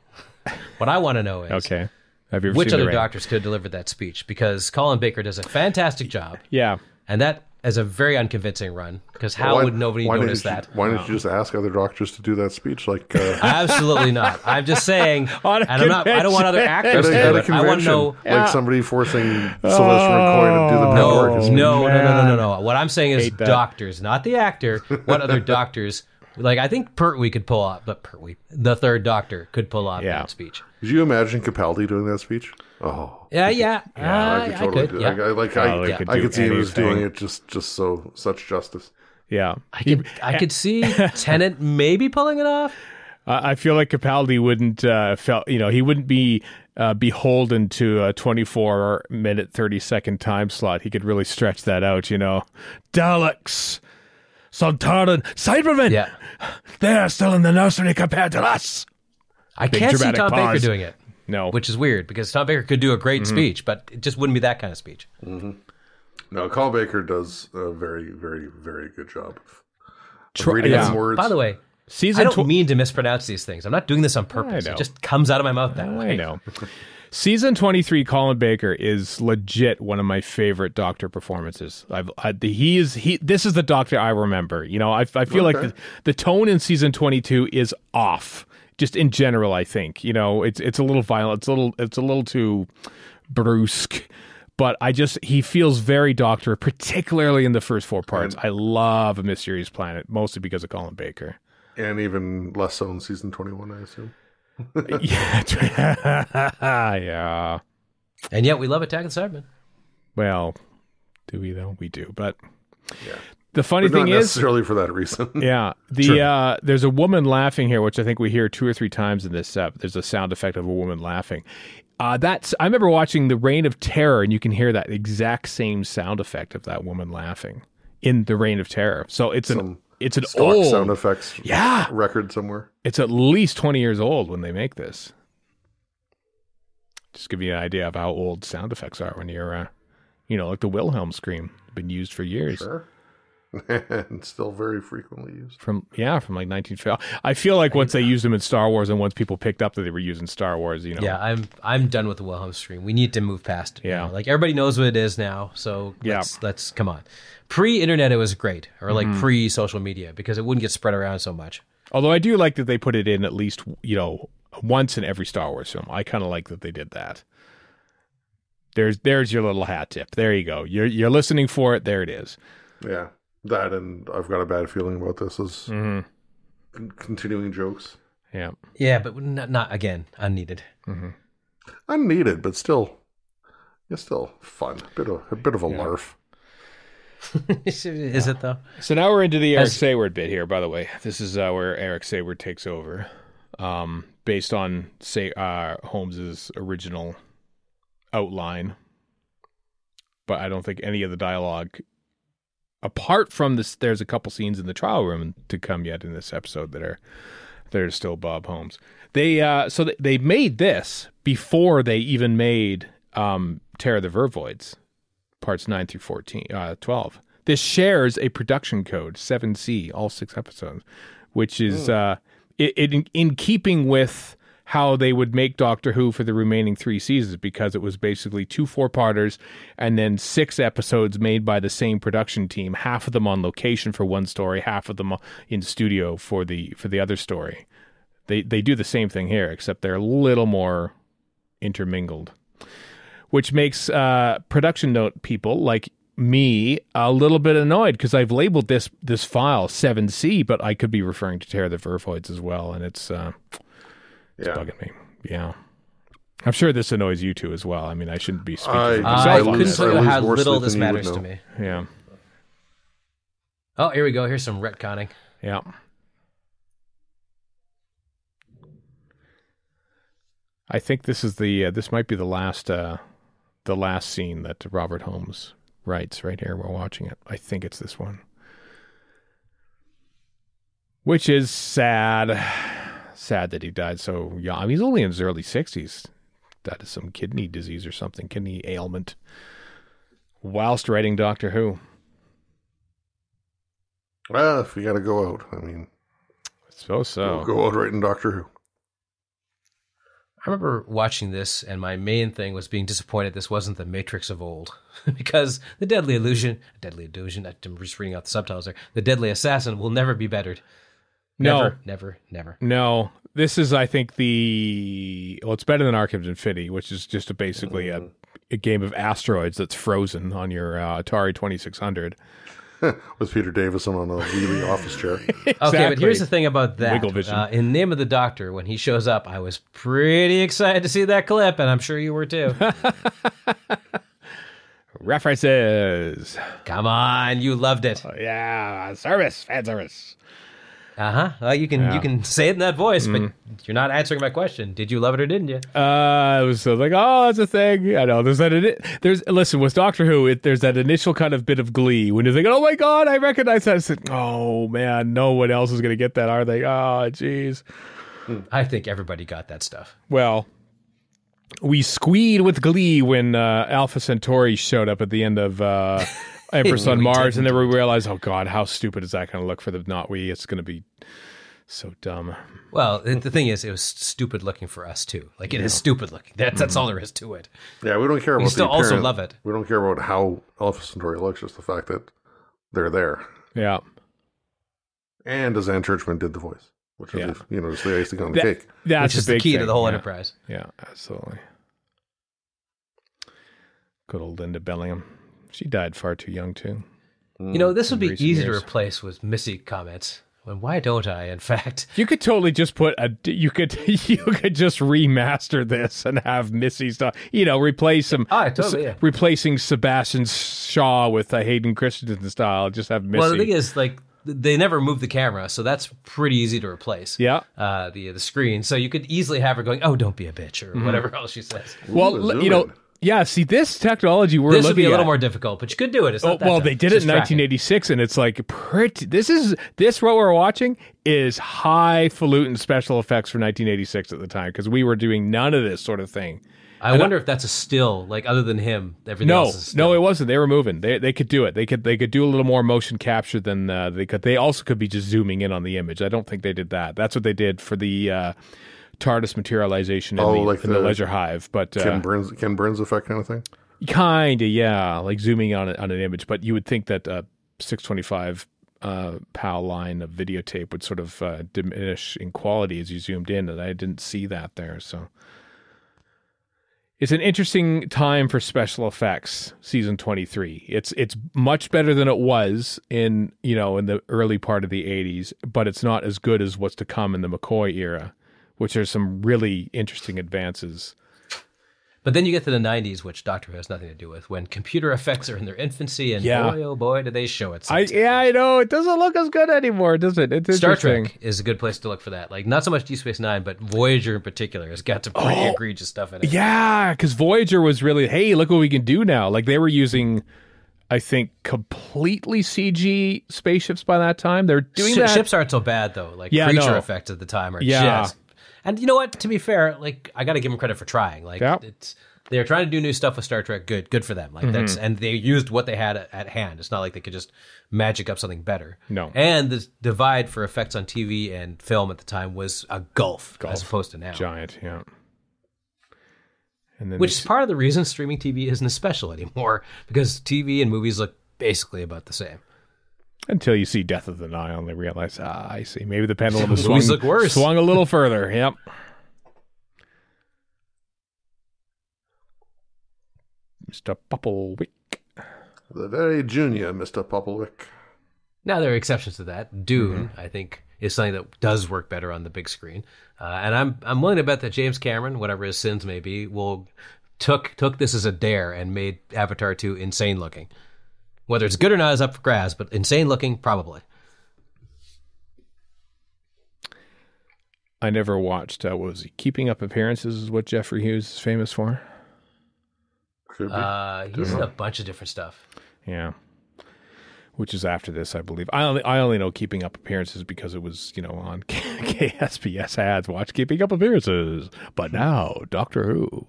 what I want to know is... Okay. Have you ever which seen other doctors could have delivered that speech? Because Colin Baker does a fantastic job. Yeah. And that is a very unconvincing run. Because how would nobody notice that? Why didn't you just ask other doctors to do that speech? Like, Absolutely not. I'm just saying, On a and I don't want other actors to at do a it. I want to know. like somebody forcing Sylvester McCoy to do the pen work. Is No. What I'm saying is Hate that. doctors, not the actor. What other doctors? Like, I think Pertwee could pull off, but the third doctor could pull off that speech. Could you imagine Capaldi doing that speech? Oh, Yeah. I could totally do it. Yeah. I could see he was doing anything. it just such justice. Yeah. I could see Tennant maybe pulling it off. I feel like Capaldi wouldn't he wouldn't be beholden to a 24-minute, 30-second time slot. He could really stretch that out, Daleks, Sontaran, Cybermen. Yeah. They're still in the nursery compared to us. I can't see dramatic Tom Baker pause. doing it. No. Which is weird because Tom Baker could do a great speech, but it just wouldn't be that kind of speech. No, Colin Baker does a very, very, very good job of reading yeah. some words. By the way, I don't mean to mispronounce these things. I'm not doing this on purpose. I know. It just comes out of my mouth that way. I know. Season 23, Colin Baker is legit one of my favorite Doctor performances. This is the Doctor I remember. I feel like the tone in season 22 is off. Just in general, I think it's a little violent. It's a little too brusque. But he feels very Doctor, particularly in the first 4 parts. I love A Mysterious Planet, mostly because of Colin Baker. And even less so in season 21, I assume. Yeah. And yet we love Attack of the Cybermen. Well, do we though? We do. But Yeah. the funny But thing not is, necessarily for that reason. yeah, there's a woman laughing here, which I think we hear 2 or 3 times in this. There's a sound effect of a woman laughing. I remember watching The Reign of Terror, and you can hear that exact same sound effect of that woman laughing in The Reign of Terror. So it's an Stock old sound effects record somewhere. It's at least 20 years old when they make this. Just give you an idea of how old sound effects are when you're, like the Wilhelm scream, been used for years. Sure. And still very frequently used. From like 1950. I feel like once they used them in Star Wars, and once people picked up that they were using Star Wars, Yeah, I'm done with the Wilhelm scream. We need to move past it. Yeah. Like everybody knows what it is now, so let's come on. Pre-internet, it was great, or like pre-social media, because it wouldn't get spread around so much. Although I do like that they put it in at least, once in every Star Wars film. I kind of like that they did that. There's your little hat tip. There you go. You're listening for it. There it is. Yeah. That, and I've got a bad feeling about this as continuing jokes. Yeah. Yeah, but not again, unneeded. Unneeded, but still fun. A bit of a larf. Is it though? So now we're into the Eric Sayward bit here, by the way. This is where Eric Sayward takes over, based on Holmes's original outline. But I don't think any of the dialogue, apart from this, there's a couple scenes in the trial room to come yet in this episode that are still Bob Holmes. They made this before they even made Terror of the Vervoids, parts 9 through 12. This shares a production code, 7C, all 6 episodes, which is in keeping with how they would make Doctor Who for the remaining 3 seasons, because it was basically 2 4-parters and then 6 episodes made by the same production team, half of them on location for one story, half of them in studio for the other story. They do the same thing here, except they're a little more intermingled, which makes production note people like me a little bit annoyed, because I've labeled this file 7C, but I could be referring to Terror of the Vervoids as well, and it's bugging me. Yeah. I'm sure this annoys you too as well. I mean, I shouldn't be speaking for myself I on couldn't this. tell you how more little sleep this than you would matters to know. me. Yeah. Oh, here we go. Here's some retconning. Yeah. I think this is this might be the last scene that Robert Holmes writes right here. We're watching it. I think it's this one, which is sad. Sad that he died so young. I mean, he's only in his early 60s. Died of some kidney disease or something, kidney ailment, whilst writing Doctor Who. Well, if we got to go out, I mean, I suppose so. We'll go out writing Doctor Who. I remember watching this, and my main thing was being disappointed this wasn't the Matrix of old. Because the deadly illusion, I'm just reading out the subtitles there, the deadly assassin will never be bettered. Never, never. No, this is, I think, it's better than Archive of Infinity, which is just basically a game of asteroids that's frozen on your Atari 2600. With Peter Davison on a wheelie office chair. Exactly. Okay, but here's the thing about that. Wiggle vision. In Name of the Doctor, when he shows up, I was pretty excited to see that clip, and I'm sure you were too. References. Come on, you loved it. Yeah, fan service. Well, you can say it in that voice, but you're not answering my question. Did you love it or didn't you? I was like, oh, it's a thing. I know. Listen, with Doctor Who, there's that initial kind of bit of glee when you're thinking, oh my God, I recognize that. I said, oh man, no one else is going to get that, are they? Oh, geez. I think everybody got that stuff. Well, we squeed with glee when Alpha Centauri showed up at the end of Empress on Mars, and then we realized, oh God, how stupid is that going to look for the not we? It's going to be so dumb. Well, the thing is, it was stupid looking for us too. Like, it is stupid looking. That's all there is to it. Yeah, we don't care about we still the appearance. also love it. We don't care about how Alpha Centauri looks, just the fact that they're there. Yeah. And Zan Churchman did the voice, which is, just the icing on the cake. That's which is the key to the whole enterprise. Yeah, absolutely. Good old Linda Bellingham. She died far too young, too. This would be easy to replace with Missy comments. When why don't I? In fact, you could totally just you could just remaster this and have Missy stuff. Replace some. Replacing Sebastian Shaw with Hayden Christensen style. Just have Missy. Well, the thing is, they never moved the camera, so that's pretty easy to replace. Yeah. The screen, so you could easily have her going, "Oh, don't be a bitch," or whatever else she says. Well, yeah, see, this technology this would be a little more difficult, but you could do it. It's not that tough. They did it in 1986, and it's like pretty. This what we're watching is highfalutin special effects for 1986 at the time, because we were doing none of this sort of thing. I wonder if that's a still, other than him, everything else is still. No, it wasn't. They were moving. They could do it. They could do a little more motion capture than they could. They also could be just zooming in on the image. I don't think they did that. That's what they did for the TARDIS materialization in the Leisure Hive. But Ken Burns effect kind of thing? Kind of, yeah. Like zooming on an image. But you would think that 625 PAL line of videotape would sort of diminish in quality as you zoomed in, and I didn't see that there. So it's an interesting time for special effects, season 23. It's much better than it was in the early part of the 80s, but it's not as good as what's to come in the McCoy era, which are some really interesting advances. But then you get to the 90s, which Doctor Who has nothing to do with, when computer effects are in their infancy, and boy, oh boy, do they show it sometimes. I know. It doesn't look as good anymore, does it? It's Star Trek is a good place to look for that. Not so much Deep Space Nine, but Voyager in particular has got some pretty egregious stuff in it. Yeah, because Voyager was really, hey, look what we can do now. They were using, I think, completely CG spaceships by that time. They're doing that. Ships aren't so bad, though. Creature effects at the time are just... And you know what? To be fair, I got to give them credit for trying. They're trying to do new stuff with Star Trek. Good for them. And they used what they had at hand. It's not like they could just magic up something better. No. And the divide for effects on TV and film at the time was a gulf. As opposed to now. Giant, yeah. And then which is part of the reason streaming TV isn't as special anymore, because TV and movies look basically about the same. Until you see Death of the Nile and they realize, I see. Maybe the pendulum has swung a little further. Yep. Mr. Popplewick. The very junior Mr. Popplewick. Now, there are exceptions to that. Dune, I think, is something that does work better on the big screen. And I'm willing to bet that James Cameron, whatever his sins may be, took this as a dare and made Avatar 2 insane looking. Whether it's good or not is up for grabs, but insane looking, probably. I never watched, what was he? Keeping Up Appearances is what Jeffrey Hughes is famous for. Could be. He's in a bunch of different stuff. Yeah. Which is after this, I believe. I only know Keeping Up Appearances because it was, on KSPS ads. Watch Keeping Up Appearances. But now, Doctor Who.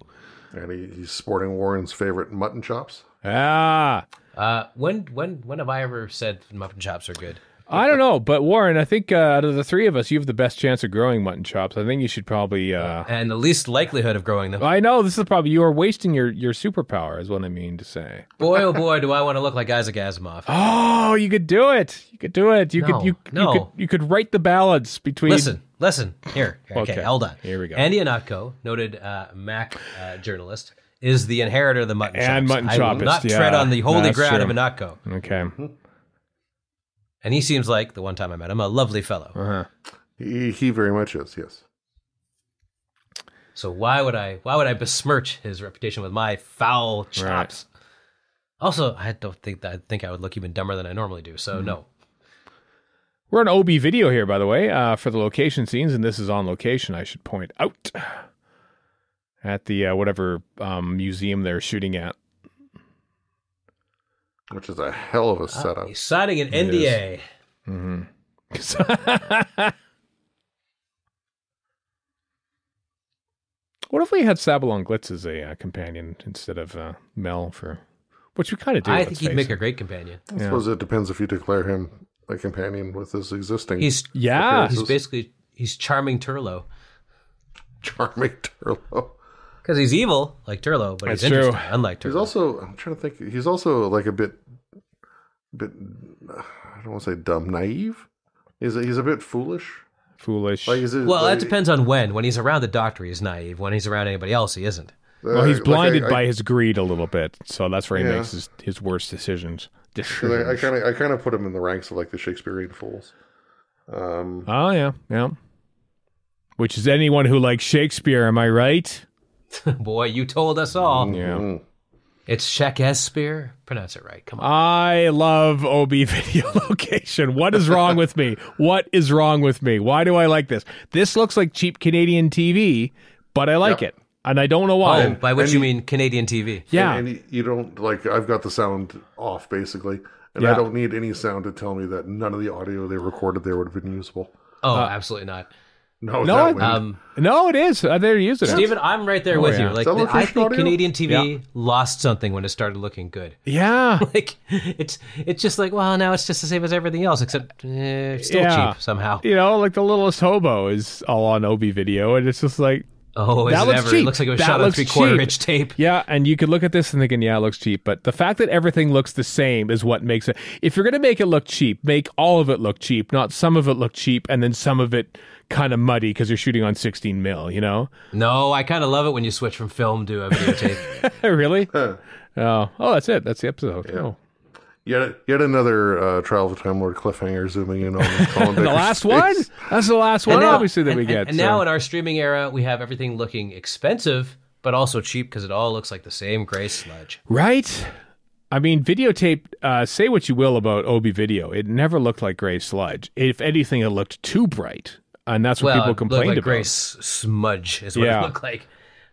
And he's sporting Warren's favorite mutton chops. Ah. When have I ever said mutton chops are good? I don't know, but Warren, I think out of the three of us, you have the best chance of growing mutton chops. I think you should probably... and the least likelihood of growing them. I know, this is probably... You are wasting your superpower, is what I mean to say. Boy, oh boy, do I want to look like Isaac Asimov. Oh, you could do it. You could do it. You could write the ballads between... Listen. Here. Okay, hold on. Here we go. Andy Anatko, noted Mac journalist, is the inheritor of the mutton chops. And mutton choppist, I will not tread on the holy ground of Anatko. Okay. And he seems like, the one time I met him, a lovely fellow. Uh-huh. He very much is, yes. So why would I besmirch his reputation with my foul chops? Right. Also, I think I would look even dumber than I normally do. So no. We're on OB video here, by the way, for the location scenes, and this is on location, I should point out, at the whatever museum they're shooting at. Which is a hell of a setup. He's signing an NDA. Mm-hmm. What if we had Sabalon Glitz as a companion instead of Mel for... Which we kind of do. I think he'd make a great companion. I suppose it depends if you declare him a companion with his existing... He's Charming Turlo. Charming Turlo. Because he's evil, like Turlo, but he's interesting, unlike Turlo. He's also, I'm trying to think, he's also like a bit, I don't want to say dumb, naive. He's a bit foolish. Like that depends on when. When he's around the Doctor, he's naive. When he's around anybody else, he isn't. Well, he's blinded by his greed a little bit, so that's where he makes his worst decisions. I kind of put him in the ranks of like the Shakespearean fools. Yeah. Which is anyone who likes Shakespeare, am I right? Boy, you told us all. Yeah. It's Shakespeare. Pronounce it right. Come on. I love OB video location. What is wrong with me? What is wrong with me? Why do I like this? This looks like cheap Canadian TV, but I like it. And I don't know why. Oh, by which you mean Canadian TV. Yeah. And you don't, like, I've got the sound off, basically. And I don't need any sound to tell me that none of the audio they recorded there would have been usable. Oh, absolutely not. No, it is. They're using it. Stephen, I'm right there with you. Like, I think Canadian TV lost something when it started looking good. Yeah. Like, it's just like, well, now it's just the same as everything else, except still cheap somehow. Like the Littlest Hobo is all on OB video, and it's just like, that looks cheap. It looks like it was shot on 3/4 inch tape. Yeah, and you could look at this and thinking, it looks cheap. But the fact that everything looks the same is what makes it. If you're going to make it look cheap, make all of it look cheap, not some of it look cheap and then some of it kind of muddy because you're shooting on 16 mil, No, I kind of love it when you switch from film to a videotape. Really? Oh, that's it. That's the episode. Yeah. Yet another Trial of a Time Lord cliffhanger zooming in on Colin the last one? That's the last one, obviously, that we get. And now in our streaming era, we have everything looking expensive, but also cheap because it all looks like the same gray sludge. Right? I mean, videotape, say what you will about OB video. It never looked like gray sludge. If anything, it looked too bright. And that's what people complained about. Gray smudge is what it looked like.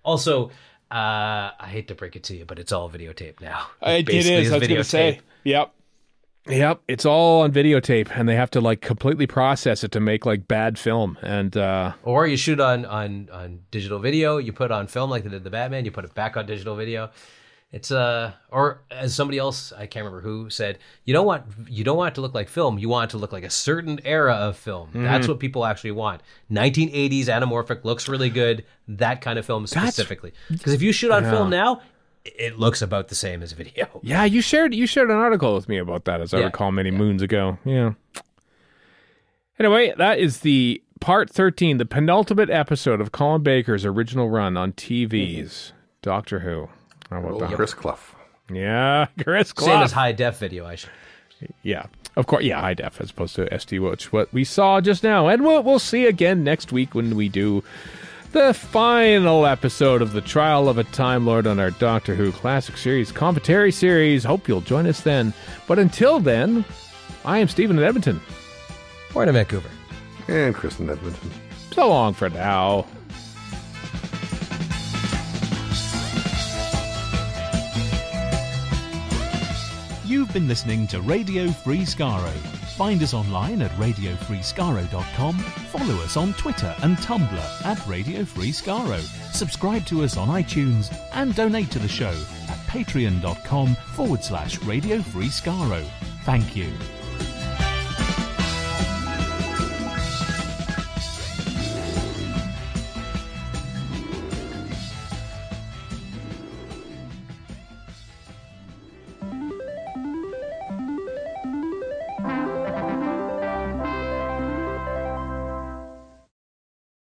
Also, I hate to break it to you, but it's all videotape now. It is. I was going to say. Yep. It's all on videotape, and they have to completely process it to make bad film. And or you shoot on digital video. You put it on film like they did the Batman. You put it back on digital video. It's or as somebody else, I can't remember who, said, you don't want it to look like film. You want it to look like a certain era of film. That's what people actually want. 1980s anamorphic looks really good. That kind of film specifically. Because if you shoot on film now, it looks about the same as video. Yeah, you shared an article with me about that, as I recall, many moons ago. Yeah. Anyway, that is the part 13, the penultimate episode of Colin Baker's original run on TV's Doctor Who. How about that? Chris Clough. Yeah, Chris Clough. Same as high def video, I should. Yeah, of course. Yeah, high def as opposed to SD, which what we saw just now, and we'll see again next week when we do the final episode of the Trial of a Time Lord on our Doctor Who Classic Series commentary series. Hope you'll join us then. But until then, I am Stephen in Edmonton. Warren in Vancouver. And Chris in Edmonton. So long for now. You've been listening to Radio Free Skaro. Find us online at radiofreeskaro.com. Follow us on Twitter and Tumblr at Radio Free Skaro. Subscribe to us on iTunes and donate to the show at patreon.com/Radio Free Skaro. Thank you.